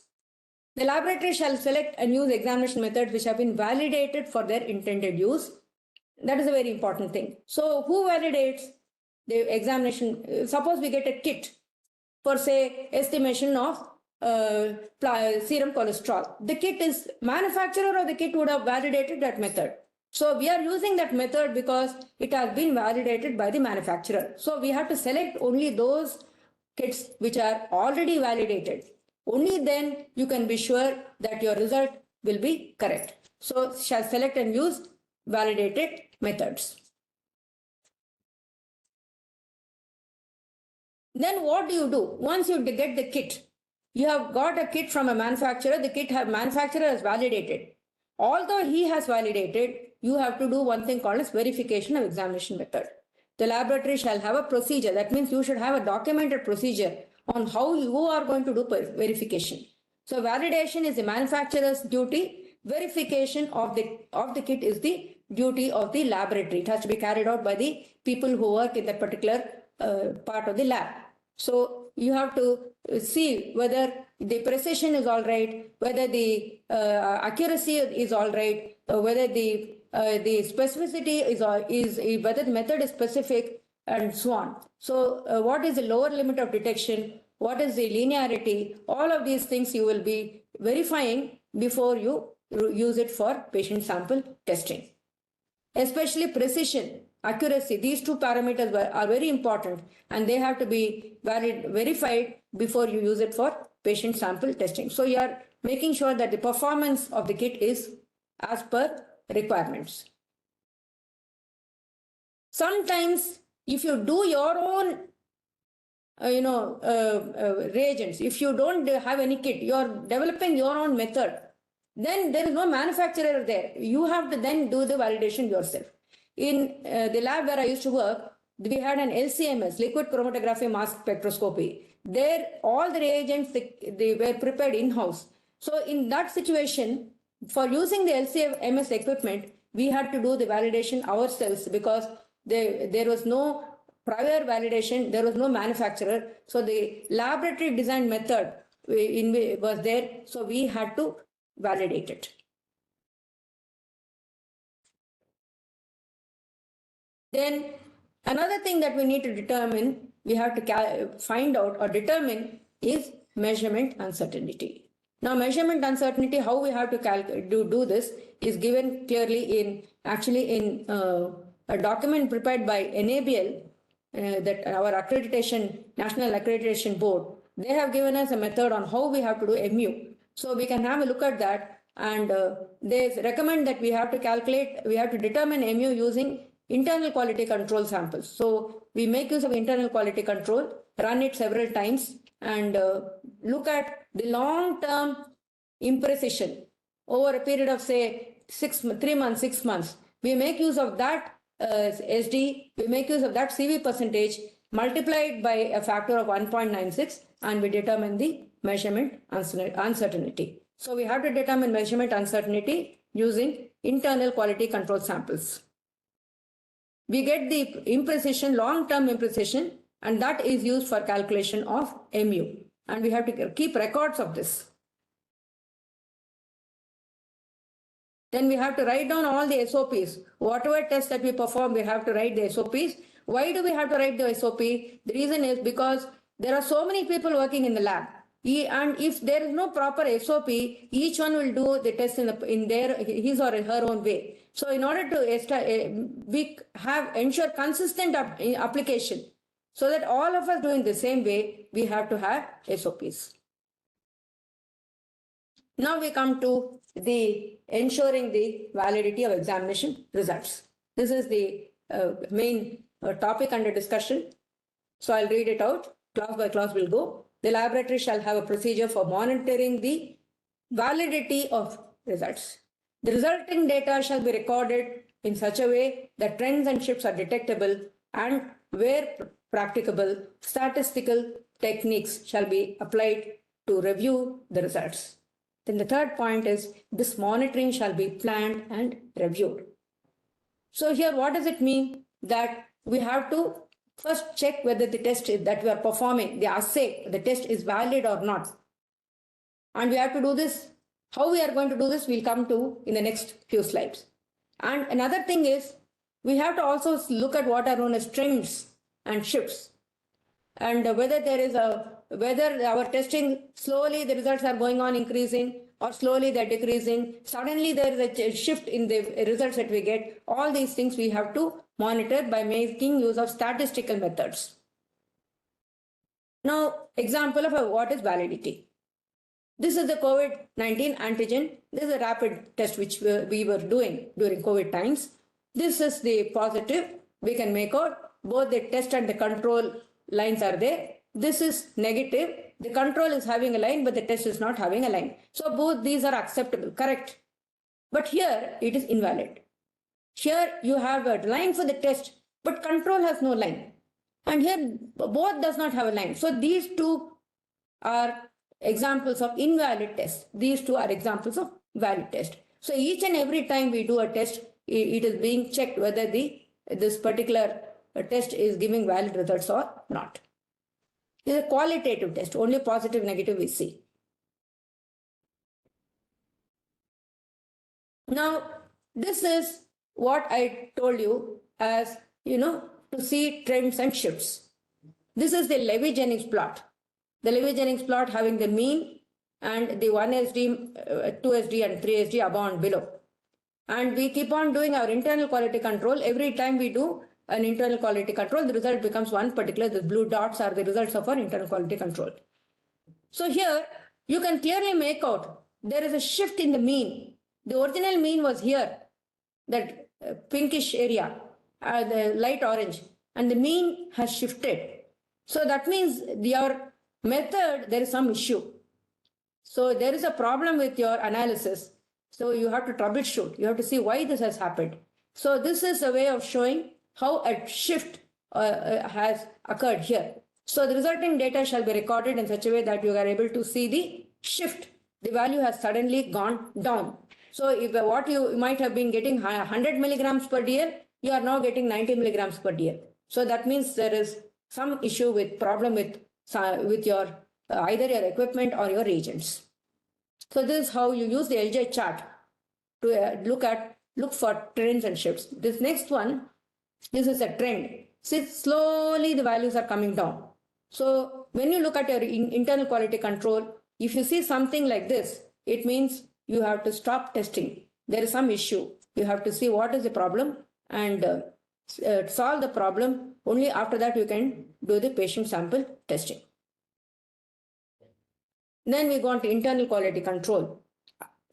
The laboratory shall select and use examination methods which have been validated for their intended use. That is a very important thing. So who validates the examination? Suppose we get a kit for, say, estimation of serum cholesterol. The kit is manufacturer or the kit would have validated that method. So we are using that method because it has been validated by the manufacturer. So we have to select only those kits which are already validated. Only then you can be sure that your result will be correct. So shall select and use validated methods. Then what do you do? Once you get the kit, you have got a kit from a manufacturer, the kit manufacturer has validated. Although he has validated, you have to do one thing called as verification of examination method. The laboratory shall have a procedure. That means you should have a documented procedure on how you are going to do verification. So validation is the manufacturer's duty. Verification of the kit is the duty of the laboratory. It has to be carried out by the people who work in that particular part of the lab. So you have to see whether the precision is all right, whether the accuracy is all right, whether the specificity is whether the method is specific, and so on. So what is the lower limit of detection? What is the linearity? All of these things you will be verifying before you use it for patient sample testing. Especially precision, accuracy, these two parameters are very important and they have to be verified before you use it for patient sample testing. So you are making sure that the performance of the kit is as per requirements. Sometimes if you do your own reagents, if you don't have any kit, you are developing your own method, then there is no manufacturer there. You have to then do the validation yourself. In the lab where I used to work, we had an LCMS, liquid chromatography mass spectroscopy. There, all the reagents, they were prepared in-house. So in that situation, for using the LCMS equipment, we had to do the validation ourselves because there was no prior validation, there was no manufacturer. So the laboratory design method was there, so we had to validate it. Then another thing that we need to determine, we have to find out or determine is measurement uncertainty. Now measurement uncertainty, how we have to do this is given clearly in a document prepared by NABL, that our National Accreditation Board, they have given us a method on how we have to do MU. So we can have a look at that, and they recommend that we have to determine MU using internal quality control samples. So we make use of internal quality control, run it several times, and look at the long-term imprecision over a period of, say, 3 months, 6 months. We make use of that SD, we make use of that CV percentage, multiplied by a factor of 1.96, and we determine the measurement uncertainty. So we have to determine measurement uncertainty using internal quality control samples. We get the imprecision, long-term imprecision, and that is used for calculation of MU. And we have to keep records of this. Then we have to write down all the SOPs. Whatever tests that we perform, we have to write the SOPs. Why do we have to write the SOP? The reason is because there are so many people working in the lab. And if there is no proper SOP, each one will do the test in his or her own way. So in order to ensure consistent application, so that all of us doing the same way, we have to have SOPs. Now we come to the ensuring the validity of examination results. This is the main topic under discussion. So I'll read it out. Clause by clause will go. The laboratory shall have a procedure for monitoring the validity of results. The resulting data shall be recorded in such a way that trends and shifts are detectable, and where practicable, statistical techniques shall be applied to review the results. Then the third point is this monitoring shall be planned and reviewed. So here, what does it mean? That we have to first check whether the test that we are performing, the assay, the test is valid or not. And we have to do this. How we are going to do this, we'll come to in the next few slides. And another thing is, we have to also look at what are known as trends and shifts. And whether our testing slowly the results are going on increasing or slowly they're decreasing. Suddenly there is a shift in the results that we get. All these things we have to monitor by making use of statistical methods. Now, example of what is validity. This is the COVID-19 antigen. This is a rapid test which we were doing during COVID times. This is the positive. We can make out both the test and the control lines are there. This is negative. The control is having a line, but the test is not having a line. So both these are acceptable, correct? But here it is invalid. Here you have a line for the test, but control has no line. And here both does not have a line. So these two are examples of invalid tests. These two are examples of valid test. So each and every time we do a test, it is being checked whether this particular test is giving valid results or not. It is a qualitative test, only positive, negative we see. Now, this is what I told you as, to see trends and shifts. This is the Levy-Jennings plot. The Levy-Jennings plot having the mean and the 1SD, 2SD and 3SD above and below. And we keep on doing our internal quality control. Every time we do an internal quality control, the result becomes one particular. The blue dots are the results of our internal quality control. So here you can clearly make out there is a shift in the mean. The original mean was here, that pinkish area, the light orange, and the mean has shifted. So that means your method, there is some issue. So there is a problem with your analysis. So you have to troubleshoot. You have to see why this has happened. So this is a way of showing how a shift has occurred here. So the resulting data shall be recorded in such a way that you are able to see the shift. The value has suddenly gone down. So if what you might have been getting 100 milligrams per dl, you are now getting 90 milligrams per dl. So that means there is some issue with problem with your either your equipment or your reagents. So this is how you use the LJ chart to look for trends and shifts. This next one, this is a trend. See, slowly the values are coming down. So when you look at your internal quality control, if you see something like this, it means you have to stop testing. There is some issue. You have to see what is the problem and solve the problem. Only after that you can do the patient sample testing. Then we go on to internal quality control,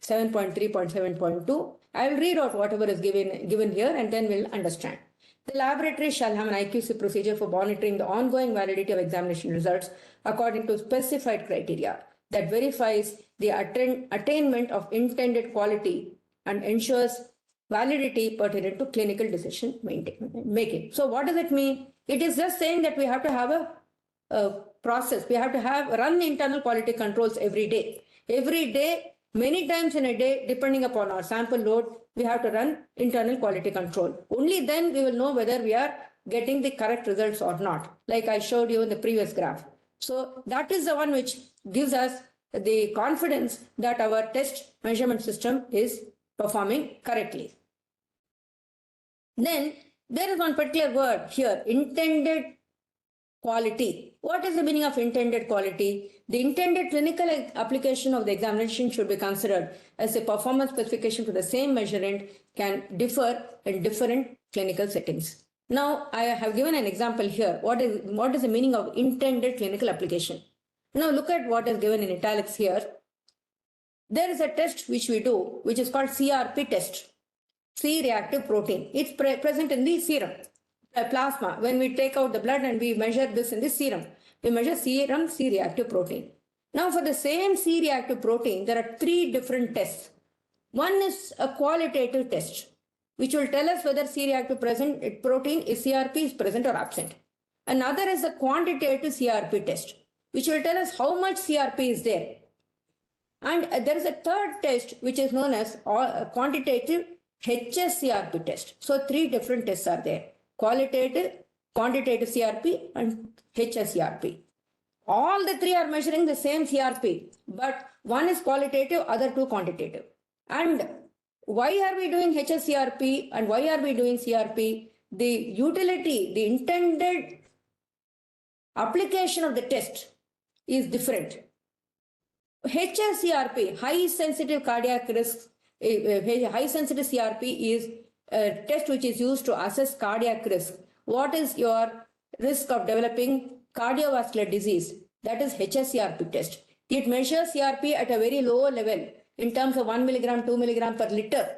7.3.7.2. I will read out whatever is given here and then we'll understand. The laboratory shall have an IQC procedure for monitoring the ongoing validity of examination results according to specified criteria that verifies the attainment of intended quality and ensures validity pertinent to clinical decision making. So what does it mean? It is just saying that we have to have a process. We have to run internal quality controls every day. Every day, many times in a day, depending upon our sample load, we have to run internal quality control. Only then we will know whether we are getting the correct results or not, like I showed you in the previous graph. So that is the one which gives us the confidence that our test measurement system is performing correctly. Then there is one particular word here, intended quality. What is the meaning of intended quality? The intended clinical application of the examination should be considered as a performance specification for the same measurement can differ in different clinical settings. Now, I have given an example here. What is the meaning of intended clinical application? Now, look at what is given in italics here. There is a test which we do, which is called CRP test, C-reactive protein. It's present in the serum. Plasma, when we take out the blood and we measure this in the serum, we measure serum C-reactive protein. Now for the same C-reactive protein, there are three different tests. One is a qualitative test, which will tell us whether C-reactive protein is CRP is present or absent. Another is a quantitative CRP test, which will tell us how much CRP is there. And there is a third test, which is known as quantitative HSCRP test. So 3 different tests are there: qualitative, quantitative CRP, and HSCRP. All the 3 are measuring the same CRP, but one is qualitative, other 2 quantitative. And why are we doing HSCRP and why are we doing CRP? The utility, the intended application of the test is different. HSCRP, high sensitive cardiac risk, high sensitive CRP is a test which is used to assess cardiac risk. What is your risk of developing cardiovascular disease? That is HSCRP test. It measures CRP at a very low level in terms of 1 milligram, 2 milligram per liter.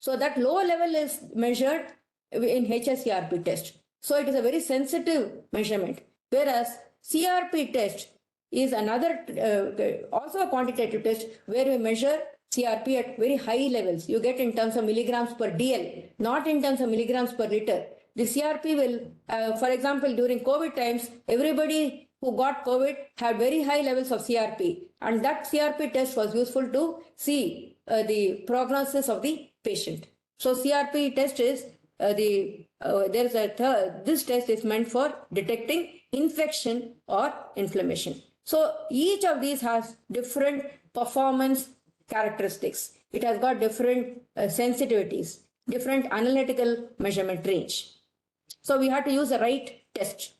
So that low level is measured in HSCRP test. So it is a very sensitive measurement. Whereas CRP test is another, also a quantitative test where we measure CRP at very high levels. You get in terms of milligrams per DL, not in terms of milligrams per liter. The CRP will, for example, during COVID times, everybody who got COVID had very high levels of CRP. And that CRP test was useful to see the prognosis of the patient. So CRP test is this test is meant for detecting infection or inflammation. So each of these has different performance characteristics. It has got different sensitivities, different analytical measurement range. So we have to use the right test.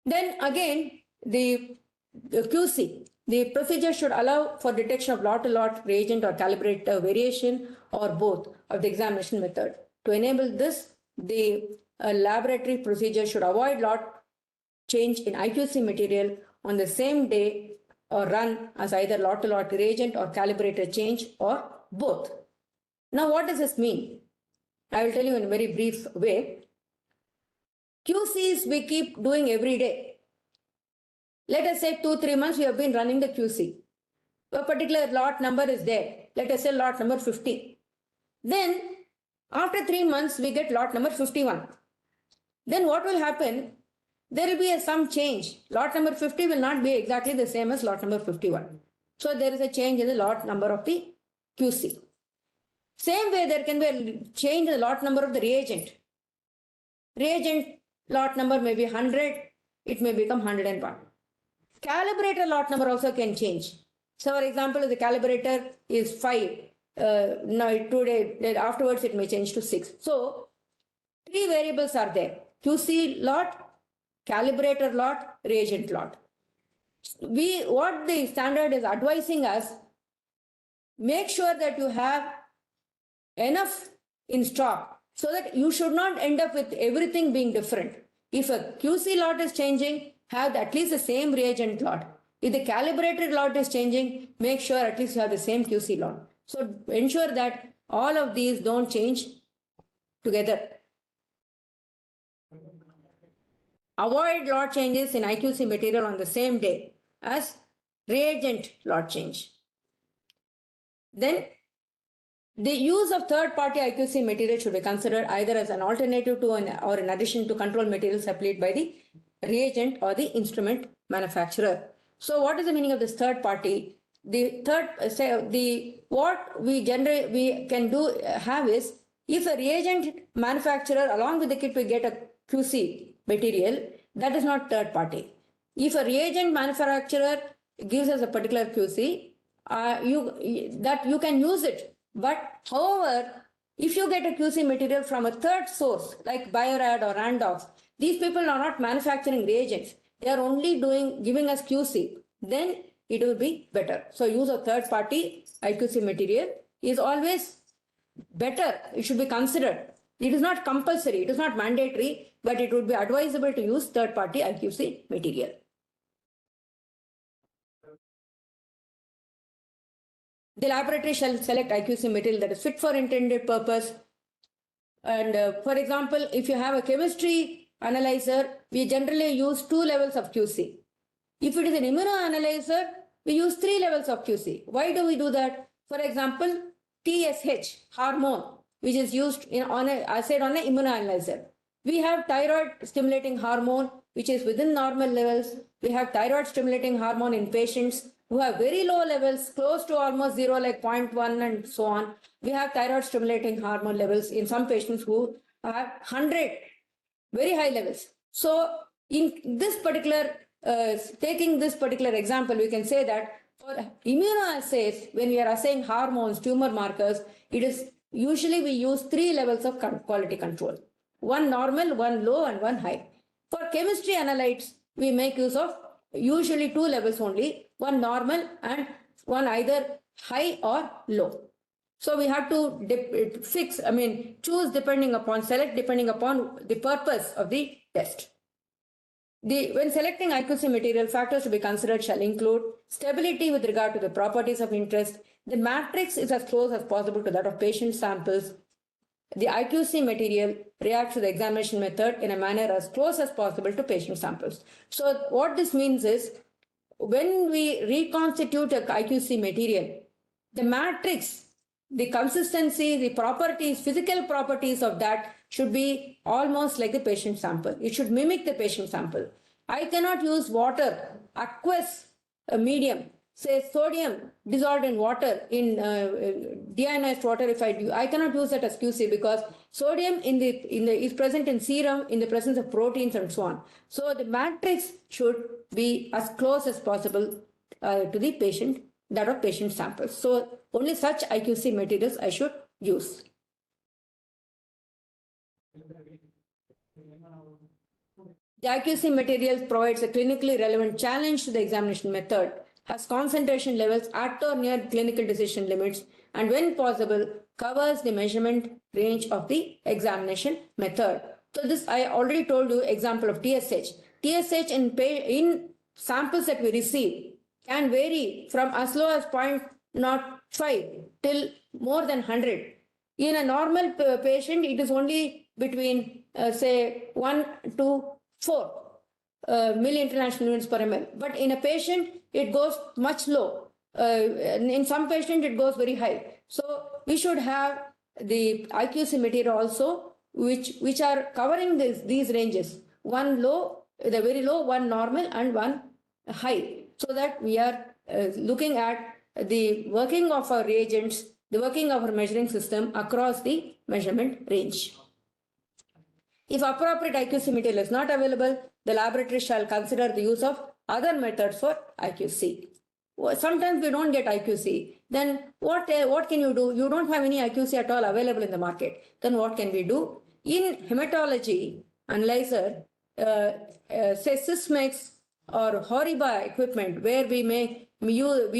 Then again, the QC, the procedure should allow for detection of lot-to-lot reagent or calibrator variation or both of the examination method. To enable this, the laboratory procedure should avoid lot change in IQC material on the same day or run as either lot-to-lot reagent or calibrator change or both. Now, what does this mean? I will tell you in a very brief way. QCs we keep doing every day. Let us say 2-3 months we have been running the QC. A particular lot number is there. Let us say lot number 50. Then after 3 months we get lot number 51. Then what will happen? There will be some change. Lot number 50 will not be exactly the same as lot number 51. So there is a change in the lot number of the QC. Same way there can be a change in the lot number of the reagent. Reagent lot number may be 100, it may become 101. Calibrator lot number also can change. So for example, if the calibrator is 5, now today, afterwards it may change to 6. So 3 variables are there: QC lot, calibrator lot, reagent lot. What the standard is advising us, make sure that you have enough in stock so that you should not end up with everything being different. If a QC lot is changing, have at least the same reagent lot. If the calibrated lot is changing, make sure at least you have the same QC lot. So ensure that all of these don't change together. Avoid lot changes in IQC material on the same day as reagent lot change. Then the use of third-party IQC material should be considered either as an alternative to or in addition to control materials supplied by the reagent or the instrument manufacturer. So what is the meaning of this third party? What we can have is, if a reagent manufacturer along with the kit we get a QC material, that is not third party. If a reagent manufacturer gives us a particular QC, you can use it. But however, if you get a QC material from a third source like Biorad or Randox, these people are not manufacturing reagents. They are only giving us QC. Then it will be better. So use of third party IQC material is always better. It should be considered. It is not compulsory. It is not mandatory, but it would be advisable to use third party IQC material. The laboratory shall select IQC material that is fit for intended purpose. And for example, if you have a chemistry analyzer, we generally use 2 levels of QC. If it is an immunoanalyzer, we use 3 levels of QC. Why do we do that? For example, TSH hormone, which is used on an immunoanalyzer. We have thyroid stimulating hormone, which is within normal levels. We have thyroid stimulating hormone in patients who have very low levels, close to almost zero, like 0.1 and so on. We have thyroid stimulating hormone levels in some patients who have 100, very high levels. So in this particular, taking this particular example, we can say that for immunoassays, when we are assaying hormones, tumor markers, it is usually we use 3 levels of quality control. One normal, one low, and one high. For chemistry analytes, we make use of usually 2 levels only, one normal and one either high or low. So we have to choose depending upon, select depending upon the purpose of the test. When selecting IQC material, factors to be considered shall include stability with regard to the properties of interest. The matrix is as close as possible to that of patient samples. The IQC material reacts to the examination method in a manner as close as possible to patient samples. So what this means is, when we reconstitute a IQC material, the matrix, the consistency, the properties, physical properties of that should be almost like the patient sample. It should mimic the patient sample. I cannot use water, aqueous medium, say sodium dissolved in water, in deionized water. If I do, I cannot use that as QC because sodium is present in serum in the presence of proteins and so on. So the matrix should be as close as possible to the patient, that of patient samples. So only such IQC materials I should use. The IQC material provides a clinically relevant challenge to the examination method, has concentration levels at or near clinical decision limits, and when possible, covers the measurement range of the examination method. So this, I already told you, example of TSH. TSH in samples that we receive can vary from as low as 0.05 till more than 100. In a normal patient, it is only between, say, 1 to 4 milli-international units per ml. But in a patient, it goes much low. In some patient, it goes very high. So we should have the IQC material also, which are covering these ranges. One low, the very low, one normal, and one high. So that we are looking at the working of our reagents, the working of our measuring system across the measurement range. If appropriate IQC material is not available, the laboratory shall consider the use of other methods for IQC. Sometimes we don't get IQC. Then what can you do? You don't have any IQC at all available in the market. Then what can we do? In hematology analyzer, say Sysmex or Horiba equipment, where we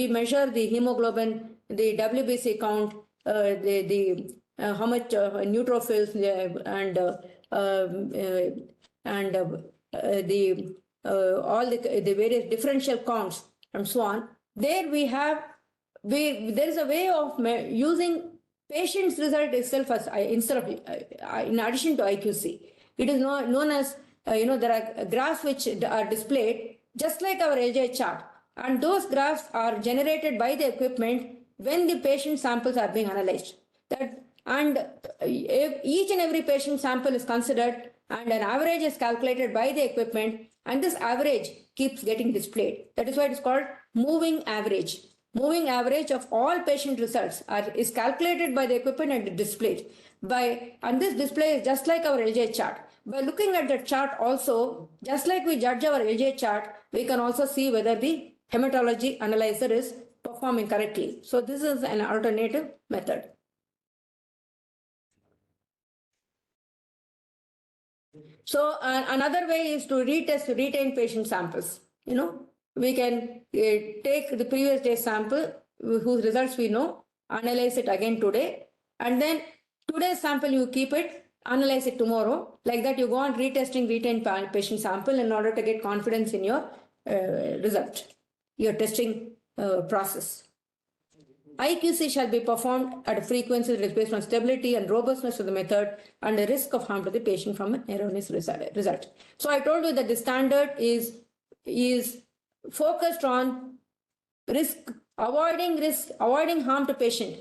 measure the hemoglobin, the WBC count, how much neutrophils and all the various differential counts and so on. There there is a way of using patient's result itself as instead of in addition to IQC. It is known as there are graphs which are displayed just like our LJ chart, and those graphs are generated by the equipment when the patient samples are being analyzed. Each and every patient sample is considered, and an average is calculated by the equipment, and this average keeps getting displayed. That is why it is called moving average. Moving average of all patient results is calculated by the equipment and displayed. And this display is just like our LJ chart. By looking at the chart also, just like we judge our LJ chart, we can also see whether the hematology analyzer is performing correctly. So this is an alternative method. So another way is to retain patient samples. We can take the previous day's sample, whose results we know, analyze it again today, and then today's sample you keep it, analyze it tomorrow. Like that, you go on retesting retained patient sample in order to get confidence in your result, your testing process. IQC shall be performed at a frequency that is based on stability and robustness of the method and the risk of harm to the patient from an erroneous result. So I told you that the standard is focused on avoiding harm to patient.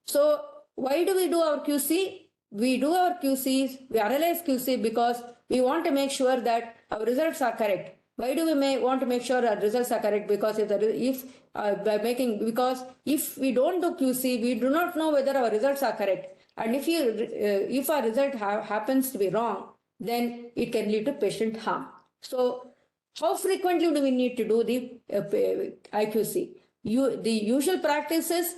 So why do we do our QC? We do our QCs, we analyze QC because we want to make sure that our results are correct. Why do we want to make sure our results are correct? Because if we don't do QC, we do not know whether our results are correct. And if our result happens to be wrong, then it can lead to patient harm. So how frequently do we need to do the IQC? The usual practice is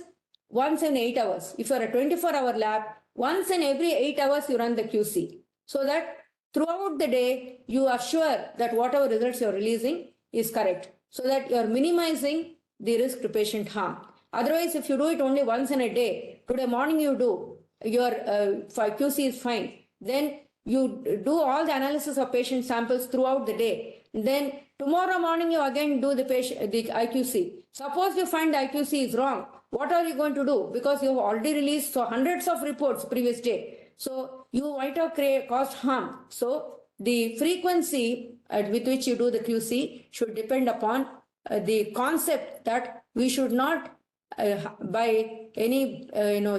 once in 8 hours. If you're a 24-hour lab, once in every 8 hours you run the QC, so that throughout the day you are sure that whatever results you're releasing is correct, so that you're minimizing the risk to patient harm. Otherwise, if you do it only once in a day, today morning you do, your QC is fine, then you do all the analysis of patient samples throughout the day. Then tomorrow morning you again do the IQC. Suppose you find the IQC is wrong, what are you going to do? Because you have already released hundreds of reports previous day. So you might have caused harm. So the frequency with which you do the QC should depend upon the concept that we should not by any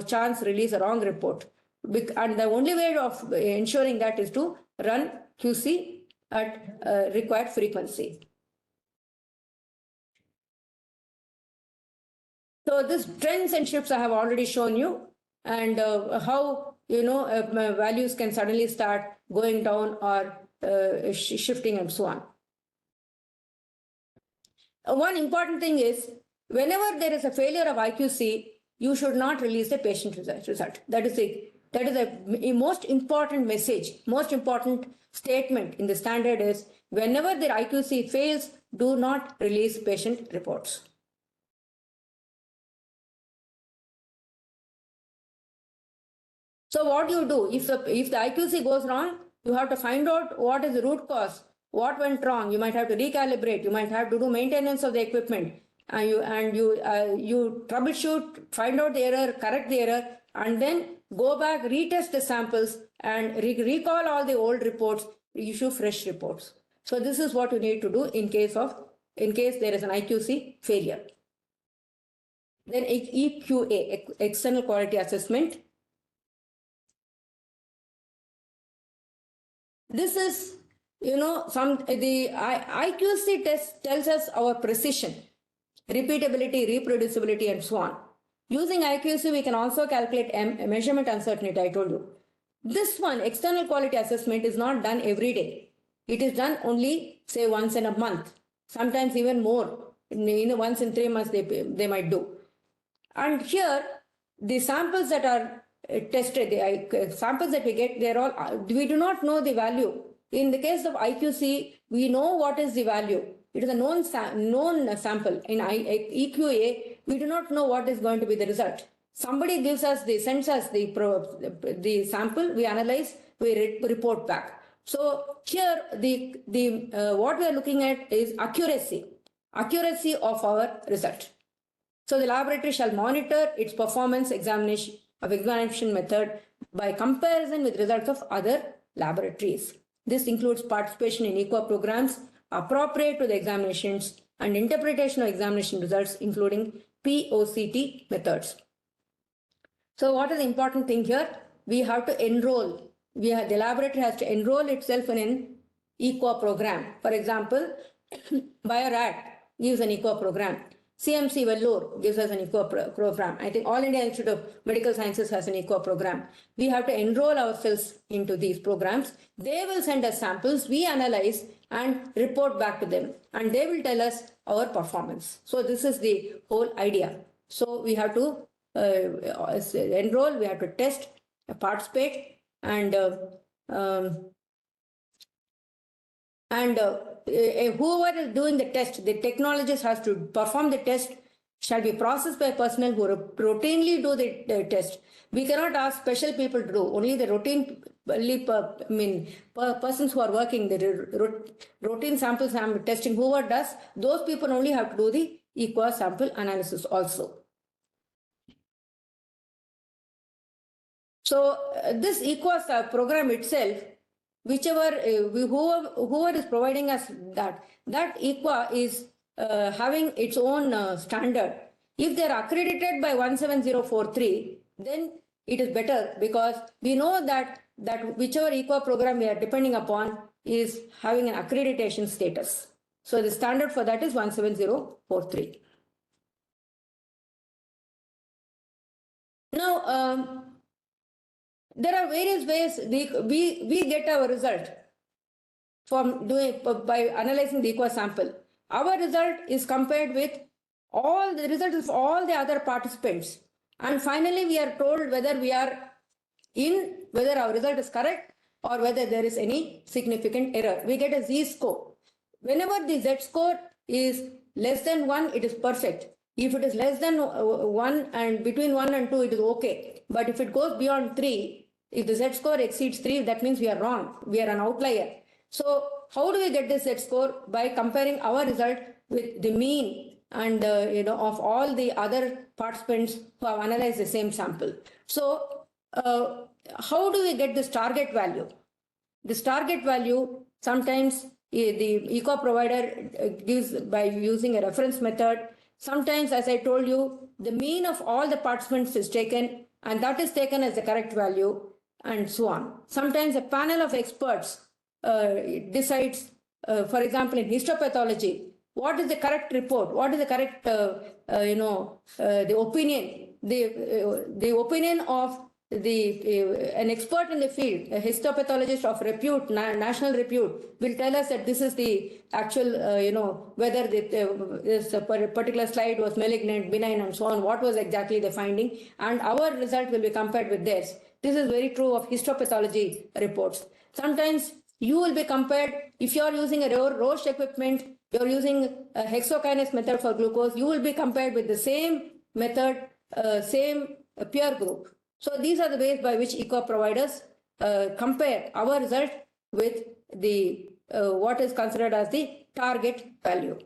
chance release a wrong report. And the only way of ensuring that is to run QC at required frequency. So this trends and shifts I have already shown you, and how values can suddenly start going down or shifting and so on. One important thing is, whenever there is a failure of IQC, you should not release the patient result. That is a most important message, most important statement in the standard is, whenever the IQC fails, do not release patient reports. So what do you do? If the IQC goes wrong, you have to find out what is the root cause, what went wrong. You might have to recalibrate. You might have to do maintenance of the equipment, and you troubleshoot, find out the error, correct the error, and then go back, retest the samples, and recall all the old reports, issue fresh reports. So this is what you need to do in case there is an IQC failure. Then EQA, external quality assessment. This is, the IQC test tells us our precision, repeatability, reproducibility, and so on. Using IQC, we can also calculate measurement uncertainty, I told you. This one, external quality assessment, is not done every day. It is done only, say, once in a month, sometimes even more. Once in 3 months, they might do. And here, the samples that are tested, the samples that we get, we do not know the value. In the case of IQC, we know what is the value. It is a known sample. In EQA, we do not know what is going to be the result. Somebody sends us the sample, we analyze, we report back. So here, what we are looking at is accuracy of our result. So the laboratory shall monitor its performance examination method by comparison with results of other laboratories. This includes participation in EQA programs appropriate to the examinations and interpretation of examination results, including POCT methods. So what is the important thing here? We have to enroll. The laboratory has to enroll itself in an EQA program. For example, Bio-Rad gives an EQA program. CMC Vellore gives us an EQA program. I think All India Institute of Medical Sciences has an EQA program. We have to enroll ourselves into these programs. They will send us samples, we analyze and report back to them, and they will tell us our performance. So this is the whole idea. So we have to enroll, we have to test, participate, and whoever is doing the test, the technologist has to perform the test, shall be processed by personnel who routinely do the test. We cannot ask special people to do, only the persons who are working, the routine sample testing, whoever does, those people only have to do the EQA sample analysis also. So this EQA program itself, whoever is providing us that EQA is having its own standard. If they are accredited by 17043, then it is better, because we know that whichever EQA program we are depending upon is having an accreditation status. So the standard for that is 17043. Now, there are various ways we get our result from doing by analyzing the equa sample. Our result is compared with all the results of all the other participants, and finally we are told whether we are whether our result is correct or whether there is any significant error. We get a z-score. Whenever the z-score is less than 1, it is perfect. If it is less than 1 and between 1 and 2, it is okay. But if it goes beyond 3, if the z-score exceeds 3, that means we are wrong. We are an outlier. So how do we get this z-score? By comparing our result with the mean and of all the other participants who have analyzed the same sample. So how do we get this target value? This target value sometimes the equa provider gives by using a reference method. Sometimes, as I told you, the mean of all the participants is taken and that is taken as the correct value and so on. Sometimes a panel of experts decides, for example, in histopathology, what is the correct report? What is the correct, the opinion? The opinion of an expert in the field, a histopathologist of repute, national repute, will tell us that this is the actual, whether this particular slide was malignant, benign, and so on, what was exactly the finding, and our result will be compared with theirs. This is very true of histopathology reports. Sometimes you will be compared, if you are using a Roche equipment, you are using a hexokinase method for glucose, you will be compared with the same method, same peer group. So these are the ways by which equa providers compare our result with the what is considered as the target value.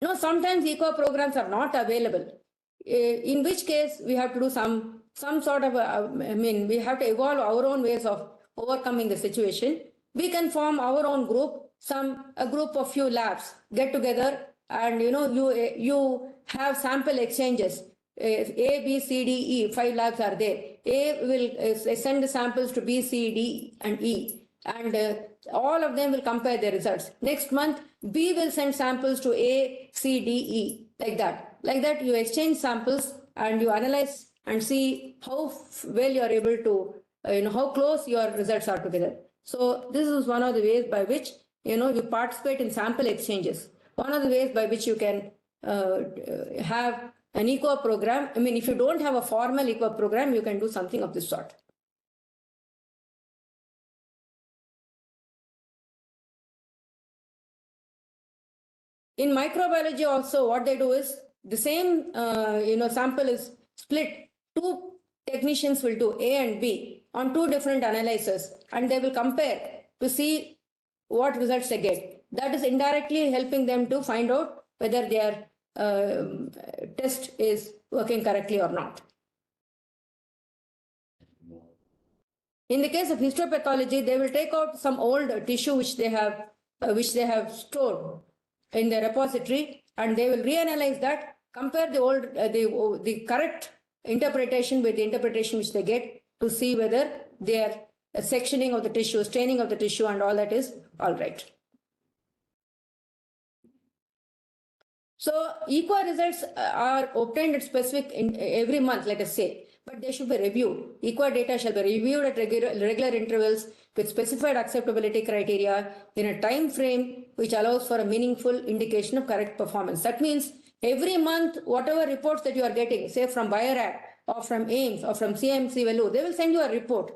Now, sometimes equa programs are not available, in which case we have to do some sort of, we have to evolve our own ways of overcoming the situation. We can form our own group, a group of few labs get together, and you have sample exchanges. A, B, C, D, E, 5 labs are there. A will send the samples to B, C, D, and E, and all of them will compare their results. Next month, B will send samples to A, C, D, E, like that. Like that, you exchange samples and you analyze and see how well you are able to, how close your results are together. So this is one of the ways by which, you participate in sample exchanges. One of the ways by which you can have an equa program. If you don't have a formal equa program, you can do something of this sort. In microbiology also, what they do is the same, sample is split. 2 technicians will do A and B on 2 different analyzers, and they will compare to see what results they get. That is indirectly helping them to find out whether their test is working correctly or not. In the case of histopathology, they will take out some old tissue which they have stored in the repository, and they will reanalyze that, compare the old the correct interpretation with the interpretation which they get to see whether their sectioning of the tissue, staining of the tissue, and all that is all right. So equa results are obtained at specific every month, let us say, but they should be reviewed. Equa data shall be reviewed at regular intervals with specified acceptability criteria in a time frame which allows for a meaningful indication of correct performance. That means every month, whatever reports that you are getting, say from Bio-Rad or from AIMS or from CMC Value, they will send you a report.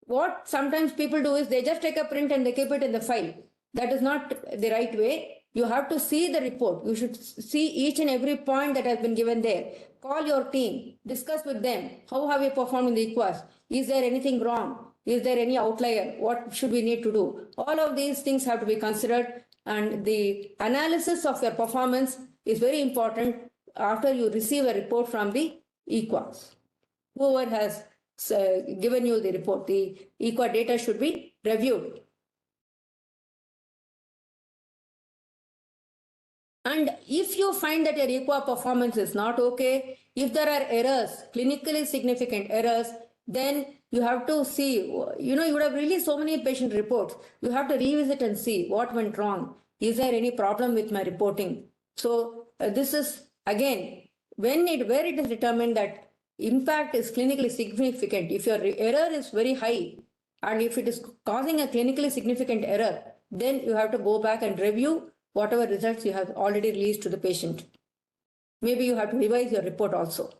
What sometimes people do is they just take a print and they keep it in the file. That is not the right way. You have to see the report. You should see each and every point that has been given there. Call your team, discuss with them. How have you performed in the equas? Is there anything wrong? Is there any outlier? What should we need to do? All of these things have to be considered, and the analysis of your performance is very important after you receive a report from the equas. Whoever has given you the report, the equa data should be reviewed. And if you find that your equa performance is not okay, if there are errors, clinically significant errors, then you have to see, you would have released so many patient reports. You have to revisit and see what went wrong. Is there any problem with my reporting? So this is again, where it is determined that impact is clinically significant. If your error is very high and if it is causing a clinically significant error, then you have to go back and review whatever results you have already released to the patient. Maybe you have to revise your report also.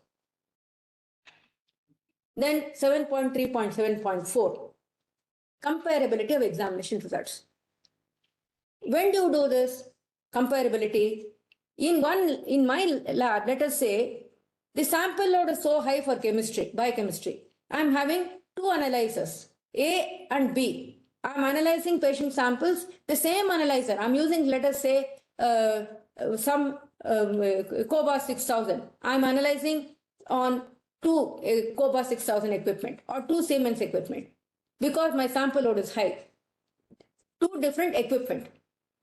Then 7.3.7.4, comparability of examination results. When do you do this comparability? In my lab, let us say the sample load is so high for biochemistry. I'm having two analyzers, A and B. I'm analyzing patient samples, the same analyzer. I'm using, let us say, some COBA 6000. I'm analyzing on two COBA 6000 equipment or two Siemens equipment because my sample load is high. Two different equipment.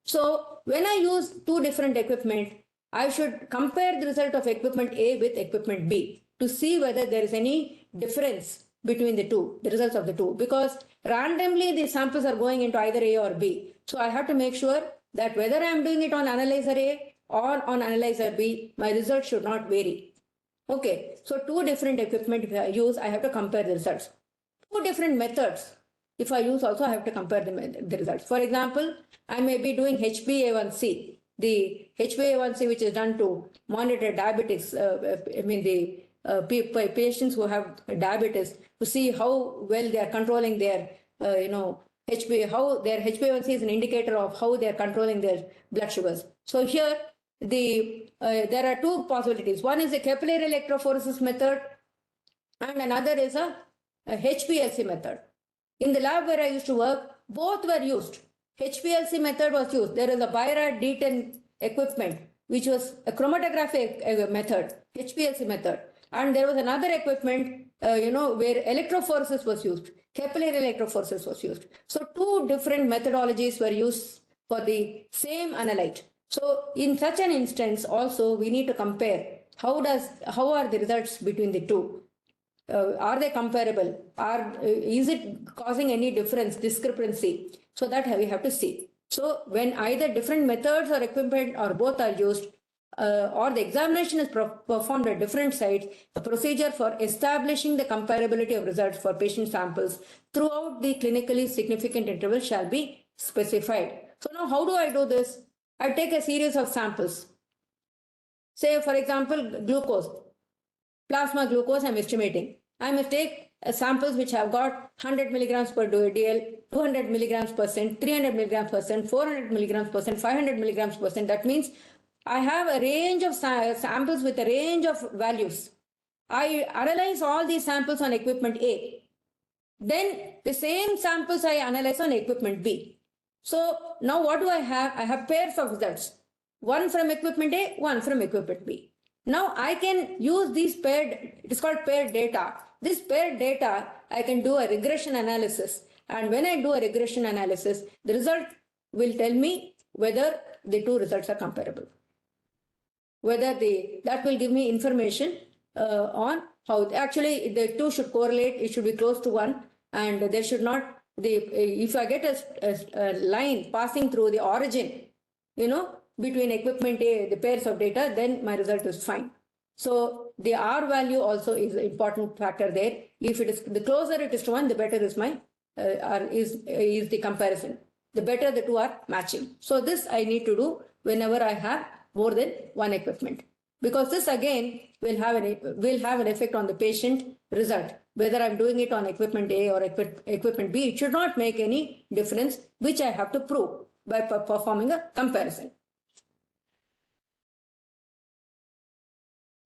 So when I use two different equipment, I should compare the result of equipment A with equipment B to see whether there is any difference between the two, the results of the two, because randomly the samples are going into either A or B. So I have to make sure that whether I am doing it on analyzer A or on analyzer B, my results should not vary. Okay, so two different equipment if I use, I have to compare the results. Two different methods. If I use also, I have to compare the results. For example, I may be doing HbA1c, the HbA1c which is done to monitor diabetics, the patients who have diabetes, to see how well they are controlling their, how their HbA1c is an indicator of how they are controlling their blood sugars. So here, there are two possibilities. One is a capillary electrophoresis method, and another is a HPLC method. In the lab where I used to work, both were used. HPLC method was used. There is a Biorad D10 equipment, which was a chromatography method, HPLC method. And there was another equipment, where electrophoresis was used. Capillary electrophoresis was used. So two different methodologies were used for the same analyte. So in such an instance, also we need to compare how are the results between the two. Are they comparable? Is it causing any difference, discrepancy? So that we have to see. So when either different methods or equipment or both are used, or the examination is performed at different sites, a procedure for establishing the comparability of results for patient samples throughout the clinically significant interval shall be specified. So now how do I do this? I take a series of samples. Say, for example, glucose. Plasma glucose I'm estimating. I must take samples which have got 100 milligrams per dl, 200 milligrams percent, 300 milligrams percent, 400 milligrams percent, 500 milligrams percent. That means I have a range of samples with a range of values. I analyze all these samples on equipment A. Then the same samples I analyze on equipment B. So now what do I have? I have pairs of results. One from equipment A, one from equipment B. Now I can use these it is called paired data. This paired data, I can do a regression analysis. And when I do a regression analysis, the result will tell me whether the two results are comparable. That will give me information on how actually the two should correlate. It should be close to one, and there should not, if I get a line passing through the origin, between equipment A, the pairs of data, then my result is fine. So the R value also is an important factor there. If it is, the closer it is to one, the better is my is the comparison. The better the two are matching. So this I need to do whenever I have more than one equipment, because this again will have an effect on the patient result. Whether I'm doing it on equipment A or equipment B, it should not make any difference, which I have to prove by performing a comparison.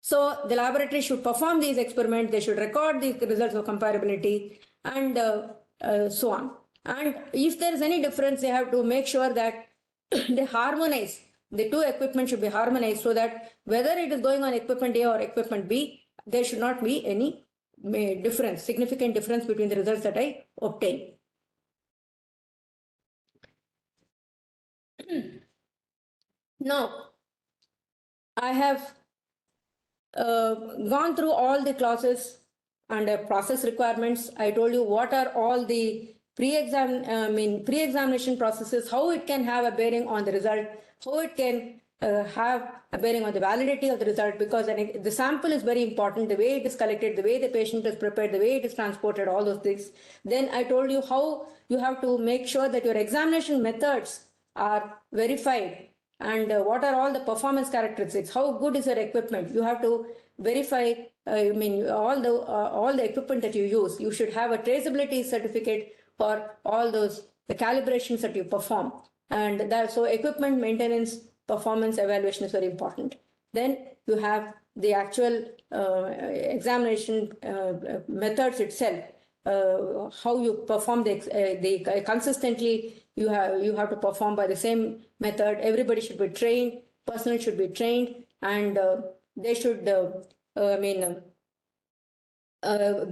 So the laboratory should perform these experiments, they should record the results of comparability, and so on. And if there is any difference, they have to make sure that they harmonize. The two equipment should be harmonized so that whether it is going on equipment A or equipment B, there should not be any difference, significant difference between the results that I obtain. Now, I have gone through all the clauses under process requirements. I told you what are all the pre-examination processes, how it can have a bearing on the result, how it can have a bearing on the validity of the result, because the sample is very important, the way it is collected, the way the patient is prepared, the way it is transported, all those things. Then I told you how you have to make sure that your examination methods are verified, and what are all the performance characteristics, how good is your equipment. You have to verify, all the equipment that you use. You should have a traceability certificate for all those, the calibrations that you perform. And that, so equipment maintenance, performance evaluation is very important. Then you have the actual examination methods itself, how you perform the consistently. You have to perform by the same method. Everybody should be trained. Personnel should be trained, and they should be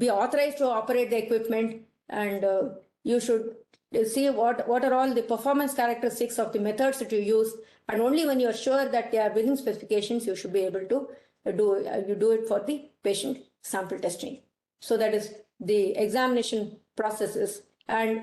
authorized to operate the equipment. And you should see what are all the performance characteristics of the methods that you use. And only when you are sure that they are within specifications, you should be able to do it for the patient sample testing. So that is the examination processes. And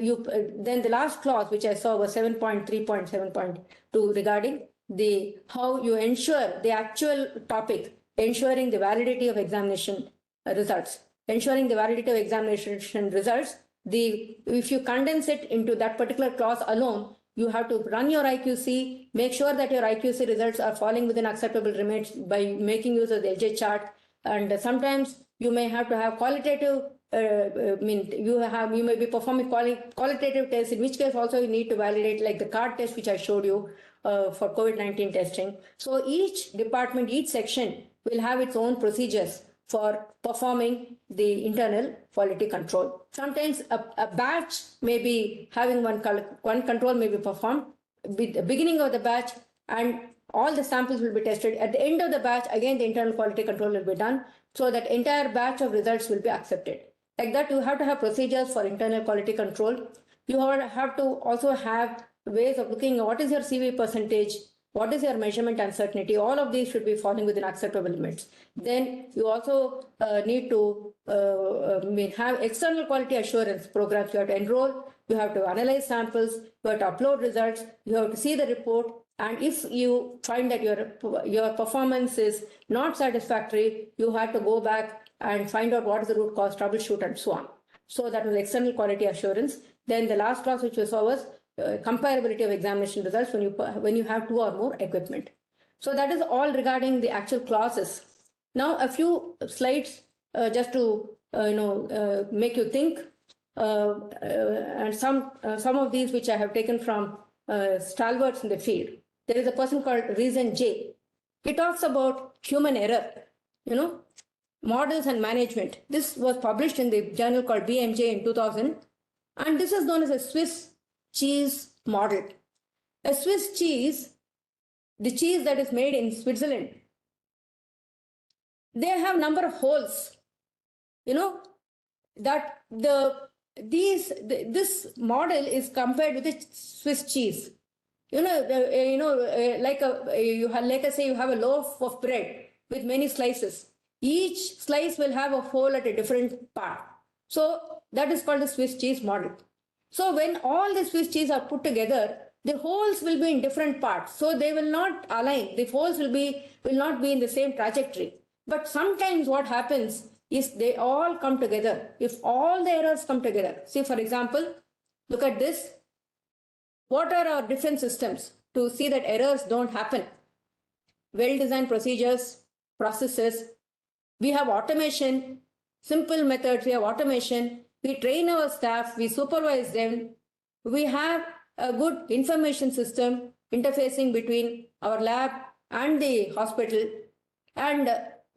then the last clause which I saw was 7.3.7.2 regarding the how you ensure the actual topic, ensuring the validity of examination results. Ensuring the validity of examination results, if you condense it into that particular clause alone, you have to run your IQC, make sure that your IQC results are falling within acceptable limits by making use of the LJ chart. And sometimes you may have to have qualitative, you may be performing qualitative tests, in which case also you need to validate, like the card test which I showed you for COVID-19 testing. So each department, each section will have its own procedures for performing the internal quality control. Sometimes a batch may be having one control may be performed with the beginning of the batch, and all the samples will be tested. At the end of the batch, again the internal quality control will be done, so that entire batch of results will be accepted. Like that, you have to have procedures for internal quality control. You have to also have ways of looking at what is your CV percentage, what is your measurement uncertainty. All of these should be falling within acceptable limits. Then you also need to have external quality assurance programs. You have to enroll, you have to analyze samples, you have to upload results, you have to see the report. And if you find that your performance is not satisfactory, you have to go back and find out what is the root cause, troubleshoot, and so on. So that was external quality assurance. Then the last clause which we saw was comparability of examination results when you have two or more equipment. So that is all regarding the actual clauses. Now a few slides just to make you think, and some of these which I have taken from stalwarts in the field. There is a person called Reason J. He talks about human error, models and management. This was published in the journal called BMJ in 2000, and this is known as a Swiss cheese model. A Swiss cheese, the cheese that is made in Switzerland, they have number of holes, that this model is compared with the Swiss cheese. Like say you have a loaf of bread with many slices. Each slice will have a hole at a different part. So that is called the Swiss cheese model. So when all the Swiss cheese are put together, the holes will be in different parts. So they will not align. The holes will not be in the same trajectory. But sometimes what happens is they all come together. If all the errors come together, see, for example, look at this. What are our defense systems to see that errors don't happen? Well-designed procedures, processes. We have automation, simple methods. We have automation. We train our staff. We supervise them. We have a good information system interfacing between our lab and the hospital. And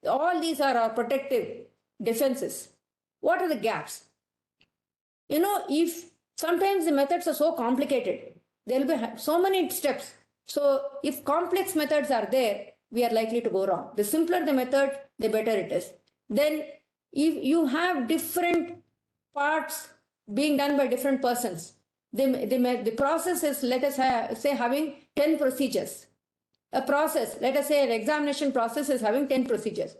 all these are our protective defenses. What are the gaps? If sometimes the methods are so complicated, there will be so many steps. So if complex methods are there, we are likely to go wrong. The simpler the method, the better it is. Then if you have different parts being done by different persons, the process is, let us say, having 10 procedures. A process, let us say an examination process is having 10 procedures.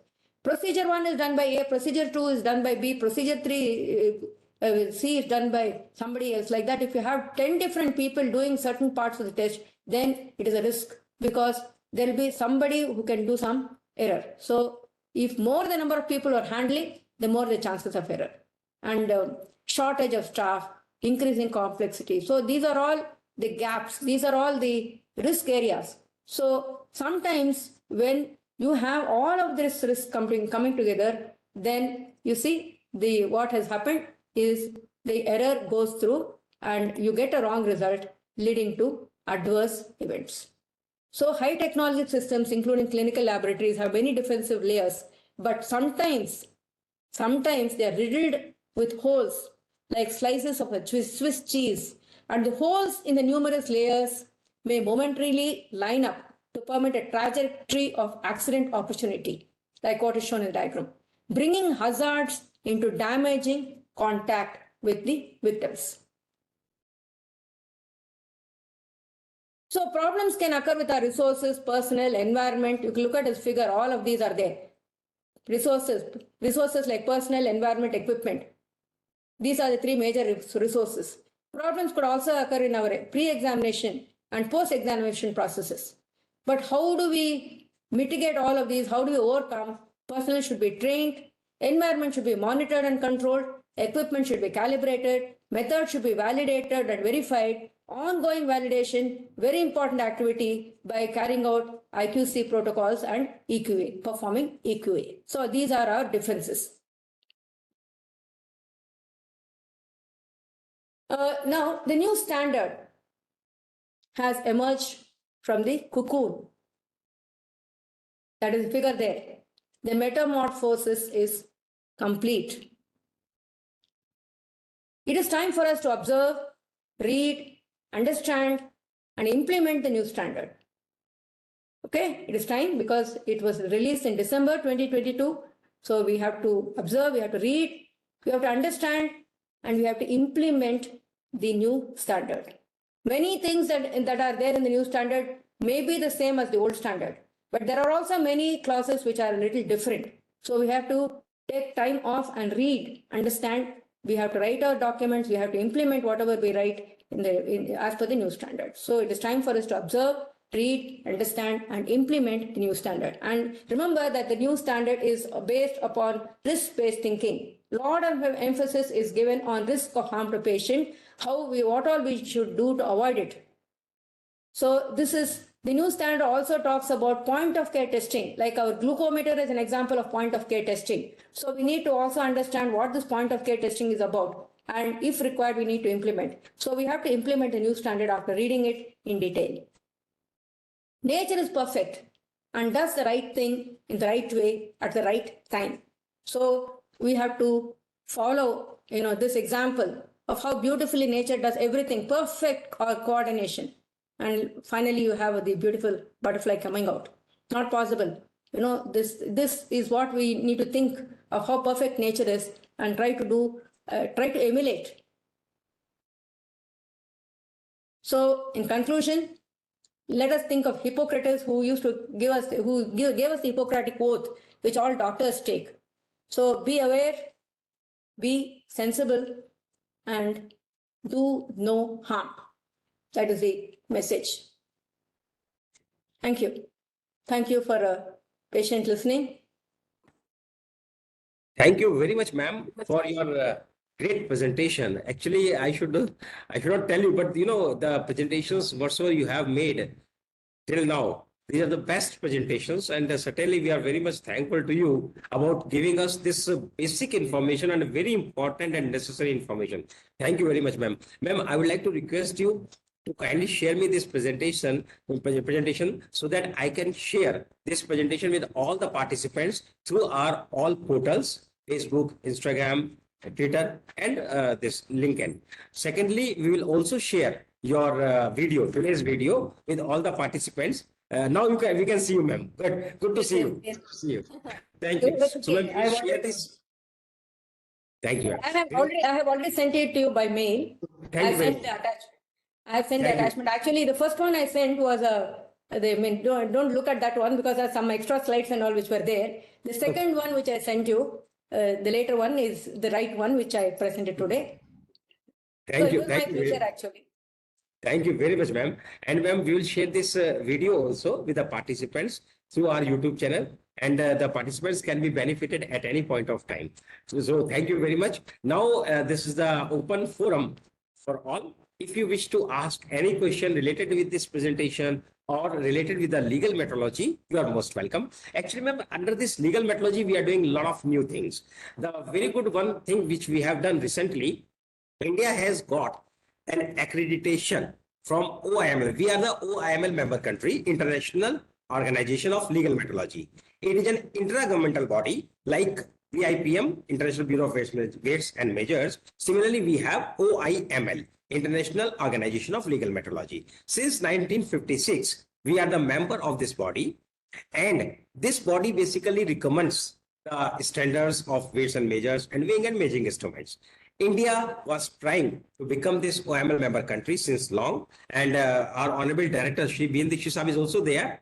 Procedure 1 is done by A, procedure 2 is done by B, procedure 3, C is done by somebody else. Like that, if you have 10 different people doing certain parts of the test, then it is a risk because there will be somebody who can do some error. So if more the number of people are handling, the more the chances of error. And shortage of staff, increasing complexity. So these are all the gaps. These are all the risk areas. So sometimes when you have all of this risk coming together, then you see what has happened is the error goes through and you get a wrong result leading to adverse events. So high technology systems, including clinical laboratories, have many defensive layers, but sometimes they are riddled with holes like slices of a Swiss cheese, and the holes in the numerous layers may momentarily line up to permit a trajectory of accident opportunity, like what is shown in the diagram, bringing hazards into damaging contact with the victims. So problems can occur with our resources, personnel, environment. You can look at this figure, all of these are there. Resources like personnel, environment, equipment. These are the three major resources. Problems could also occur in our pre-examination and post-examination processes. But how do we mitigate all of these? How do we overcome? Personnel should be trained, environment should be monitored and controlled, equipment should be calibrated, methods should be validated and verified, ongoing validation, very important activity by carrying out IQC protocols and EQA, performing EQA. So these are our differences. Now, the new standard has emerged from the cocoon. That is the figure there. The metamorphosis is complete. It is time for us to observe, read, understand, and implement the new standard. Okay, it is time because it was released in December 2022. So we have to observe, we have to read, we have to understand, and we have to implement the new standard. Many things that are there in the new standard may be the same as the old standard, but there are also many clauses which are a little different. So we have to take time off and read, understand. We have to write our documents. We have to implement whatever we write as per the new standard. So it is time for us to observe, read, understand, and implement the new standard. And remember that the new standard is based upon risk-based thinking. Lot of emphasis is given on risk of harm to patient, what all we should do to avoid it. So the new standard also talks about point of care testing, like our glucometer is an example of point of care testing. So we need to also understand what this point of care testing is about. And if required, we need to implement. So we have to implement the new standard after reading it in detail. Nature is perfect and does the right thing in the right way at the right time. So we have to follow, this example of how beautifully nature does everything, perfect coordination. And finally, you have the beautiful butterfly coming out. Not possible. This is what we need to think of how perfect nature is and try to emulate. So in conclusion, let us think of Hippocrates, who gave us the Hippocratic oath, which all doctors take. So be aware, be sensible, and do no harm. That is the message. Thank you. Thank you for patient listening. Thank you very much, ma'am, for your great presentation. Actually, I should not tell you, but the presentations whatsoever you have made till now, these are the best presentations, and certainly we are very much thankful to you about giving us this basic information and very important and necessary information. Thank you very much, ma'am. Ma'am, I would like to request you to kindly share me this presentation so that I can share this presentation with all the participants through our all portals, Facebook, Instagram, Twitter, and this LinkedIn. Secondly, we will also share your today's video with all the participants. Now we can see you, ma'am. Good to see you. Yes. See you. Thank you. So, ma'am, please share this. Thank you. I have already sent it to you by mail. Thank you very much. I have sent the attachment. Actually, the first one I sent was a don't look at that one because there are some extra slides and all which were there. The second one which I sent you, the later one is the right one which I presented today. Thank So you. it was my Thank you. pleasure actually. Thank you very much, ma'am. And ma'am, we will share this video also with the participants through our YouTube channel, and the participants can be benefited at any point of time. So thank you very much. Now, this is the open forum for all. If you wish to ask any question related with this presentation or related with the legal metrology, you are most welcome. Actually, ma'am, under this legal metrology, we are doing a lot of new things. The very good one thing which we have done recently, India has got an accreditation from OIML. We are the OIML member country, International Organization of Legal Metrology. It is an intra-governmental body like VIPM, International Bureau of Weights and Measures. Similarly, we have OIML, International Organization of Legal Metrology. Since 1956, we are the member of this body, and this body basically recommends the standards of weights and measures and weighing and measuring instruments. India was trying to become this OML member country since long, and our Honorable Director Shri Bien Dikshit is also there.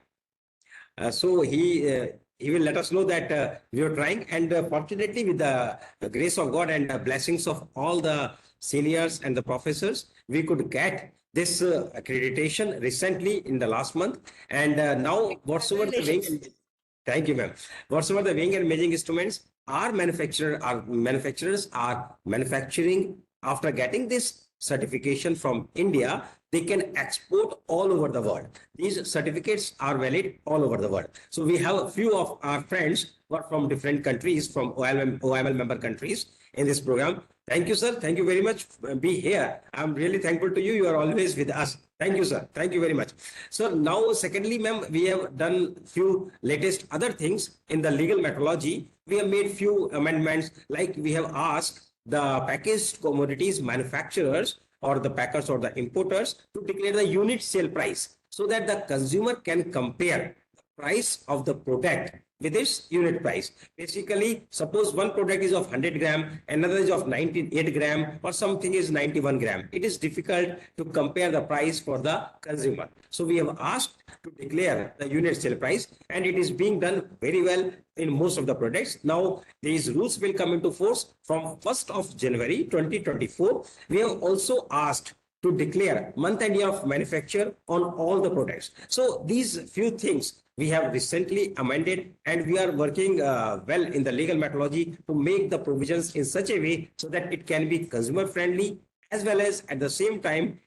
So he will let us know that we are trying, and fortunately, with the grace of God and the blessings of all the seniors and the professors, we could get this accreditation recently in the last month, and now whatsoever the weighing, thank you, ma'am. Whatsoever the weighing and measuring instruments manufacturers are manufacturing after getting this certification from India, they can export all over the world. These certificates are valid all over the world. So we have a few of our friends who are from different countries, from OIML member countries in this program. Thank you, sir. Thank you very much. Be here. I'm really thankful to you. You are always with us. Thank you, sir. Thank you very much. So now, secondly, ma'am, we have done few latest other things in the legal metrology. We have made few amendments, like we have asked the packaged commodities manufacturers or the packers or the importers to declare the unit sale price so that the consumer can compare the price of the product with its unit price. Basically, suppose one product is of 100 gram, another is of 98 gram, or something is 91 gram. It is difficult to compare the price for the consumer. So we have asked to declare the unit sale price, and it is being done very well in most of the products. Now, these rules will come into force from 1st of January 2024. We have also asked to declare month and year of manufacture on all the products. So these few things we have recently amended, and we are working well in the legal methodology to make the provisions in such a way so that it can be consumer friendly, as well as at the same time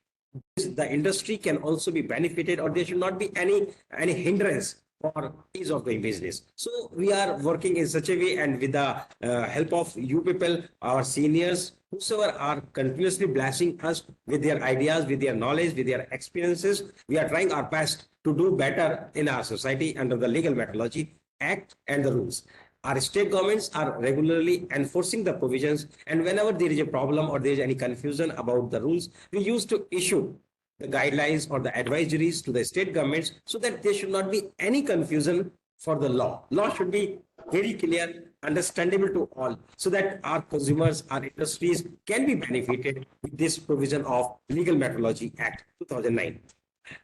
the industry can also be benefited, or there should not be any hindrance for ease of doing business. So we are working in such a way, and with the help of you people, our seniors, whosoever are continuously blessing us with their ideas, with their knowledge, with their experiences, we are trying our best to do better in our society under the Legal Metrology Act and the rules. Our state governments are regularly enforcing the provisions, and whenever there is a problem or there is any confusion about the rules, we used to issue the guidelines or the advisories to the state governments so that there should not be any confusion for the law. Law should be very clear, understandable to all, so that our consumers, our industries can be benefited with this provision of Legal Metrology Act 2009.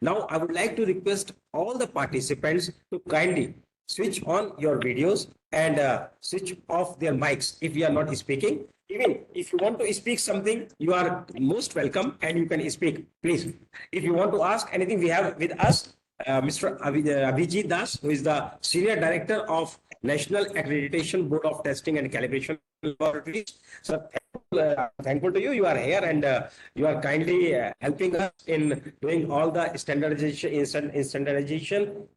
Now, I would like to request all the participants to kindly switch on your videos and switch off their mics if you are not speaking. Even if you want to speak something, you are most welcome and you can speak, please. If you want to ask anything, we have with us Mr. Abhijit Das, who is the Senior Director of National Accreditation Board of Testing and Calibration Laboratories. So thankful to you. You are here, and you are kindly helping us in doing all the standardization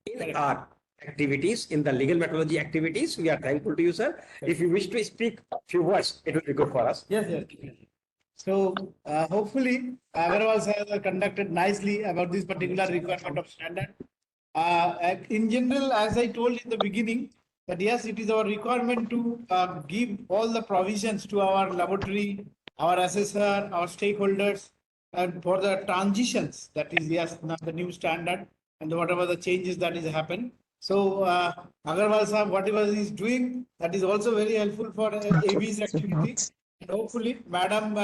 in our activities, in the legal metrology activities. We are thankful to you, sir. If you wish to speak a few words, it will be good for us. Yes, yes. So hopefully Agarwal sir has conducted nicely about this particular requirement of standard. In general, as I told in the beginning, that yes, it is our requirement to give all the provisions to our laboratory, our assessor, our stakeholders, and for the transitions, that is, yes, now the new standard and whatever the changes that is happened. So Agarwal sir, whatever he is doing, that is also very helpful for AB's activity. And hopefully, madam,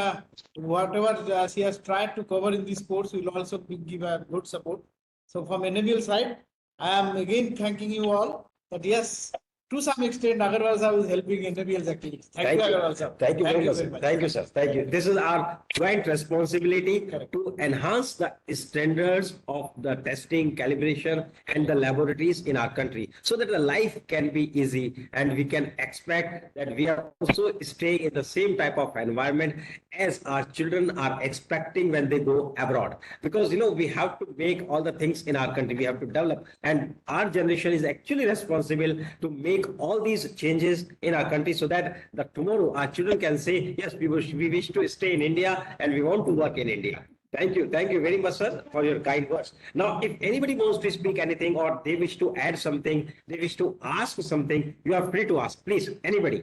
whatever she has tried to cover in this course will also give a good support. So from NABL side, I am again thanking you all that yes, to some extent, Agarwal sir is helping NABL's activities. Thank you, Agarwal sir. Thank you very much. very much. Thank you, sir. Thank you. This is our joint responsibility Correct. to enhance the standards of the testing, calibration, and the laboratories in our country so that the life can be easy and we can expect that we are also staying in the same type of environment as our children are expecting when they go abroad. Because, we have to make all the things in our country, we have to develop, and our generation is actually responsible to make all these changes in our country so that the tomorrow our children can say, yes, we wish to stay in India and we want to work in India. Thank you. Thank you very much, sir, for your kind words. Now, if anybody wants to speak anything or they wish to add something, they wish to ask something, you are free to ask. Please, anybody.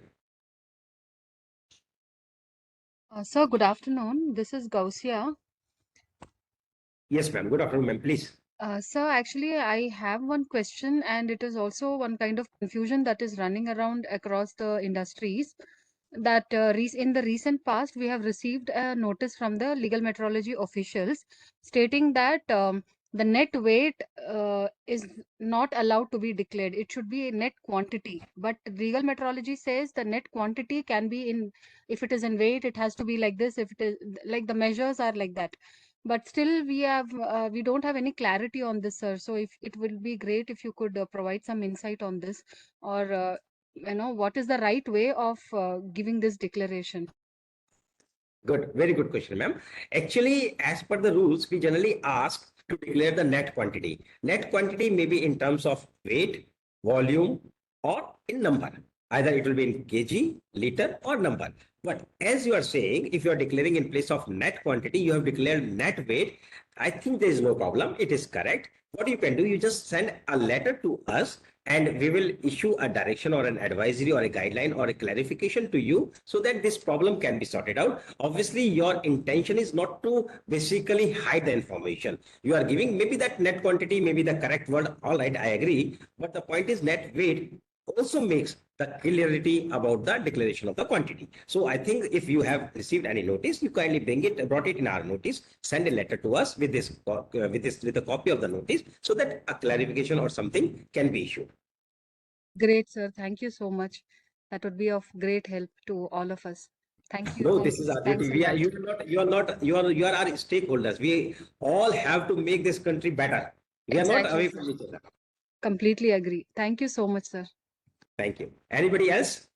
Sir, good afternoon. This is Gausia. Yes, ma'am. Good afternoon, ma'am. Please. Sir, actually, I have one question, and it is also one kind of confusion that is running around across the industries. That in the recent past, we have received a notice from the legal metrology officials stating that the net weight is not allowed to be declared. It should be a net quantity. But legal metrology says the net quantity can be if it is in weight, it has to be like this. If it is like the measures are like that. But still, we don't have any clarity on this, sir. So if it will be great if you could provide some insight on this, or what is the right way of giving this declaration? Good, very good question, ma'am. Actually, as per the rules, we generally ask to declare the net quantity. Net quantity may be in terms of weight, volume, or in number. Either it will be in kg, liter, or number. But as you are saying, if you are declaring in place of net quantity, you have declared net weight. I think there is no problem. It is correct. What you can do, you just send a letter to us and we will issue a direction or an advisory or a guideline or a clarification to you so that this problem can be sorted out. Obviously, your intention is not to basically hide the information. You are giving maybe that net quantity, maybe the correct word. All right, I agree. But the point is net weight also makes the clarity about the declaration of the quantity. So I think if you have received any notice, you kindly brought it in our notice, send a letter to us with a copy of the notice so that a clarification or something can be issued. Great, sir. Thank you so much. That would be of great help to all of us. Thank you. No, this is our Thanks duty. a We are, lot. you are our stakeholders. We all have to make this country better. We are not Exactly, away sir. from each other. Completely agree. Thank you so much, sir. Thank you. Anybody else?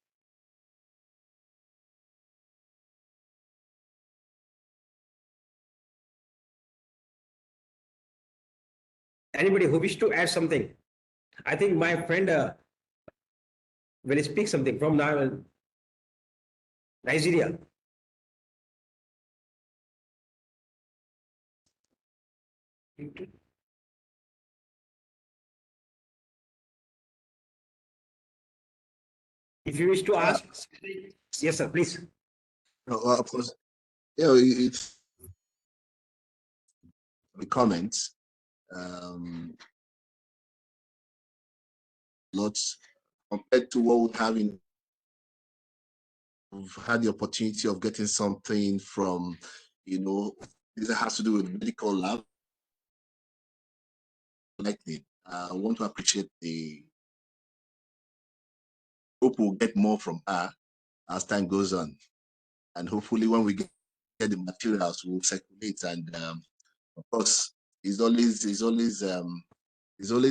Anybody who wish to add something? I think my friend will speak something from Nigeria. If you wish to ask, yes, sir, please. No, of course, it's the comments. Lots compared to what we have in. We've had the opportunity of getting something from, this has to do with medical lab. Likely, I want to appreciate hope we'll get more from her as time goes on, and hopefully when we get the materials, we'll circulate. And of course, it's always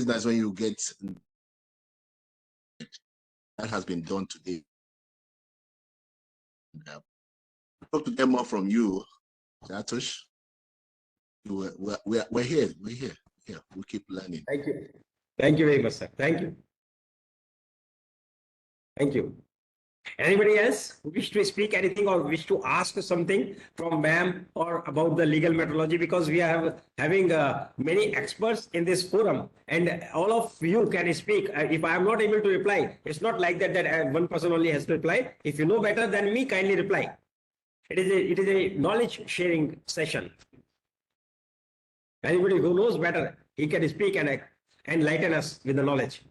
nice when you get that has been done today. Hope to get more from you, Ashutosh. We're here. We're here. Yeah, we keep learning. Thank you. Thank you very much, sir. Thank you. Thank you. Anybody else who wish to speak anything or wish to ask something from ma'am or about the legal metrology, because we are having many experts in this forum and all of you can speak. If I am not able to reply, it's not like that one person only has to reply. If you know better than me, kindly reply. It is a knowledge sharing session. Anybody who knows better, he can speak and enlighten us with the knowledge.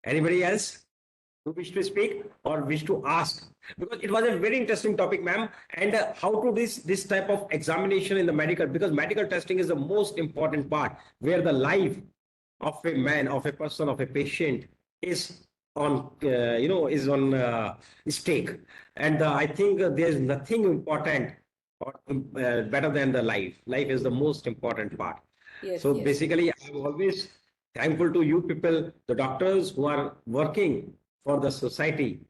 Anybody else? who wish to speak or wish to ask? Because it was a very interesting topic, ma'am. And how to this type of examination in the medical, because medical testing is the most important part where the life of a man, of a person, of a patient is on, is on stake. And I think there's nothing important or better than the life. Life is the most important part. Yes, So yes. basically, I'm always thankful to you people, the doctors who are working for the society.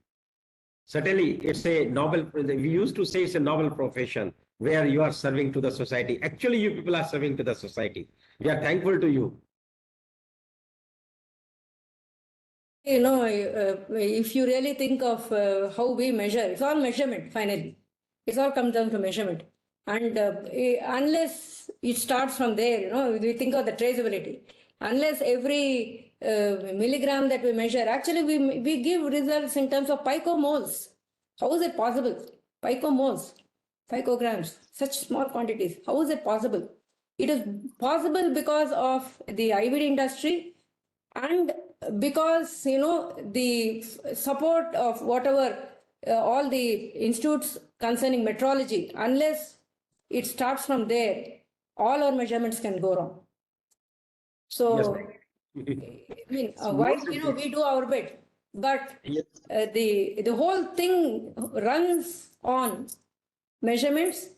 Certainly, it's a noble, we used to say it's a noble profession where you are serving to the society. Actually, you people are serving to the society. We are thankful to you. You know, if you really think of how we measure, it's all measurement finally. It's all comes down to measurement. And unless it starts from there, you know, we think of the traceability. Unless every milligram that we measure, actually we give results in terms of picomoles. How is it possible? Picomoles, picograms, such small quantities. How is it possible? It is possible because of the IVD industry and because, you know, the support of whatever all the institutes concerning metrology, unless it starts from there, all our measurements can go wrong. So, Yes. I mean, while, you know, we do our bit, but Yes. the whole thing runs on measurements,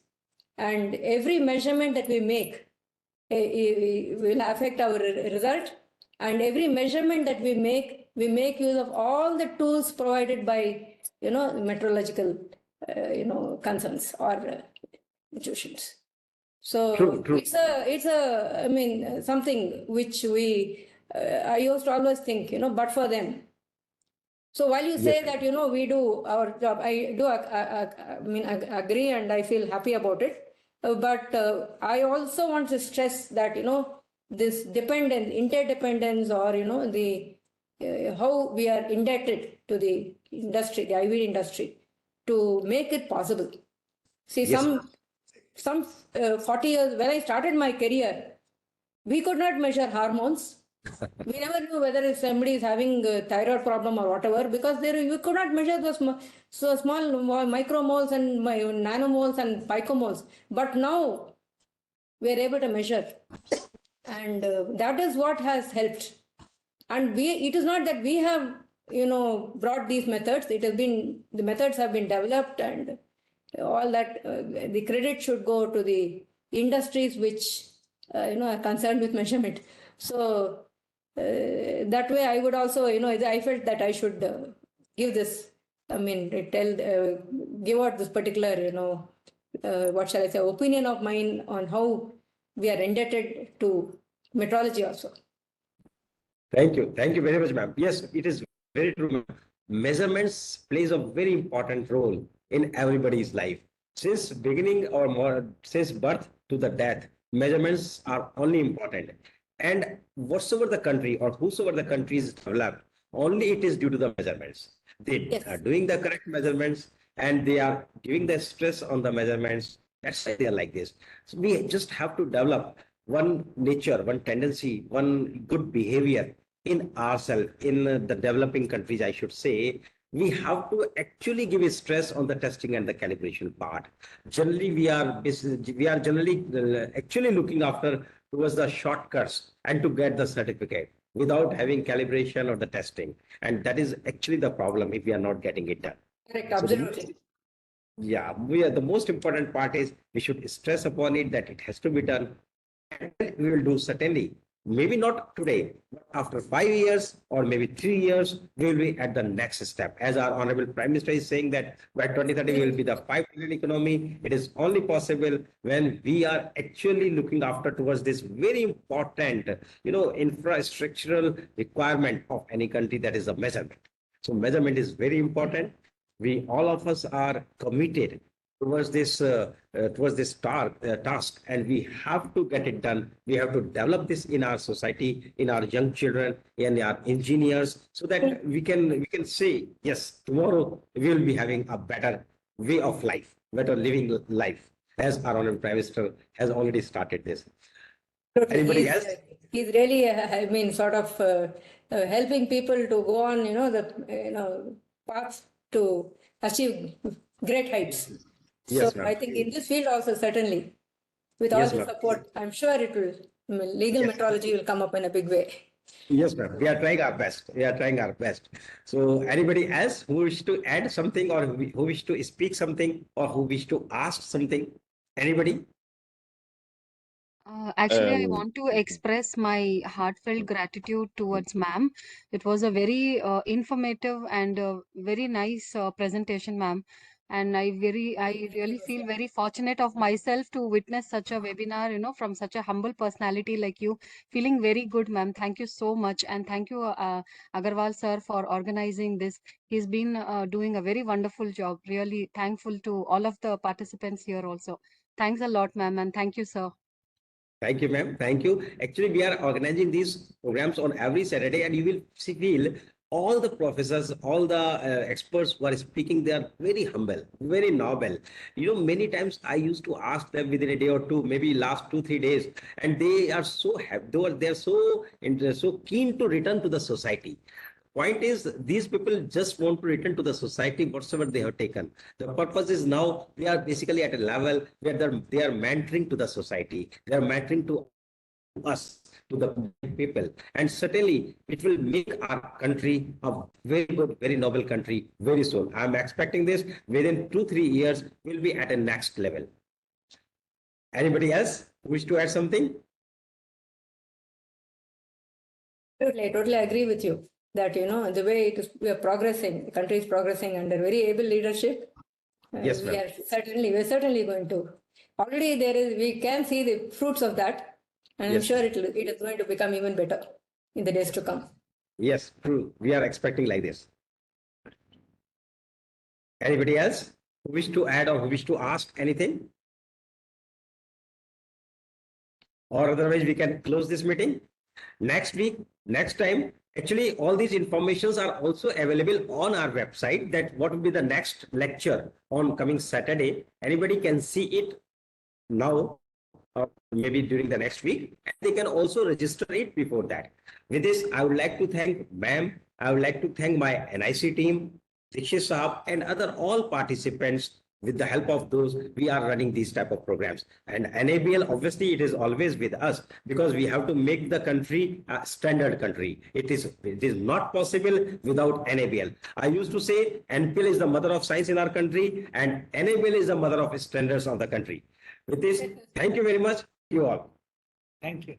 and every measurement that we make will affect our result. And every measurement that we make use of all the tools provided by, you know, metrological, concerns or institutions. So True. it's a, I mean, something which I used to always think, you know, but for them. So while you say Yes. that, you know, we do our job, I do, I mean, I agree and I feel happy about it. But I also want to stress that, you know, this dependence, interdependence, or, you know, the how we are indebted to the industry, the IVD industry, to make it possible. See, Yes. some 40 years, when I started my career, we could not measure hormones. We never knew whether if somebody is having a thyroid problem or whatever, because we could not measure the small micromoles and nanomoles and picomoles. But now we are able to measure, and that is what has helped. And it is not that we have, you know, brought these methods. It has been, the methods have been developed, and all that. The credit should go to the industries which, you know, are concerned with measurement. So that way, I would also, you know, I felt that I should give this. I mean, give out this particular, you know, what shall I say, opinion of mine on how we are indebted to metrology also. Thank you. Thank you very much, ma'am. Yes, it is very true, ma'am. Measurements plays a very important role in everybody's life. Since beginning or more, since birth to the death, measurements are only important. And whatsoever the country or whosoever the country is developed, only it is due to the measurements. They Yes. are doing the correct measurements and they are giving the stress on the measurements. That's why they are like this. So we just have to develop one nature, one tendency, one good behavior in ourselves, in the developing countries, I should say. We have to actually give a stress on the testing and the calibration part. Generally, we are generally actually looking after towards the shortcuts and to get the certificate without having calibration or the testing. And that is actually the problem if we are not getting it done. Correct, So absolutely. the most important part is we should stress upon it that it has to be done. And we will do certainly, maybe not today, but after 5 years or maybe 3 years, we will be at the next step. As our Honorable Prime Minister is saying that by 2030 we will be the 5 trillion economy. It is only possible when we are actually looking after towards this very important, infrastructural requirement of any country, that is a measurement. So measurement is very important. We all of us are committed towards this task, and we have to get it done. We have to develop this in our society, in our young children, in our engineers, so that we can say yes, tomorrow we will be having a better way of life, better living life, as our honorable prime minister has already started this. Totally. Anybody else? He's really, I mean, sort of helping people to go on, the path to achieve great heights. So Yes, ma'am. I think in this field also, certainly, with all Yes, the ma'am. support, I'm sure it will, legal Yes. metrology will come up in a big way. Yes, ma'am. We are trying our best. We are trying our best. So anybody else who wish to add something or who wish to speak something or who wish to ask something? Anybody? Actually, I Um, want to express my heartfelt gratitude towards ma'am. It was a very informative and very nice presentation, ma'am. And I really feel very fortunate of myself to witness such a webinar, from such a humble personality like you. Feeling very good, ma'am. Thank you so much. And thank you, Agarwal sir, for organizing this. He's been doing a very wonderful job. Really thankful to all of the participants here also. Thanks a lot, ma'am. And thank you, sir. Thank you, ma'am. Thank you. Actually, we are organizing these programs on every Saturday, and you will feel all the professors, all the experts who are speaking, they are very humble, very noble. Many times I used to ask them within a day or two, maybe last 2, 3 days, and they are so happy. They are so keen to return to the society. Point is, these people just want to return to the society whatsoever they have taken. The purpose is now they are basically at a level where they are mentoring to the society. They are mentoring to us, to the people. And certainly it will make our country a very good, very noble country very soon. I'm expecting this within 2, 3 years, we'll be at a next level. Anybody else wish to add something? Totally agree with you that, the way we are progressing, the country is progressing under very able leadership. Yes, ma'am. We're certainly going to. Already we can see the fruits of that, and I'm Yes. sure it is going to become even better in the days to come. Yes, true. We are expecting like this. Anybody else who wish to add or who wish to ask anything? Or otherwise we can close this meeting. Next week, next time, actually all these informations are also available on our website, that what will be the next lecture on coming Saturday. Anybody can see it now or maybe during the next week. They can also register it before that. With this, I would like to thank ma'am. I would like to thank my NIC team, Dikshit Saab, and other all participants. With the help of those, we are running these type of programs. And NABL, obviously, it is always with us because we have to make the country a standard country. It is not possible without NABL. I used to say NPL is the mother of science in our country, and NABL is the mother of standards of the country. With this, thank you very much, you all. Thank you.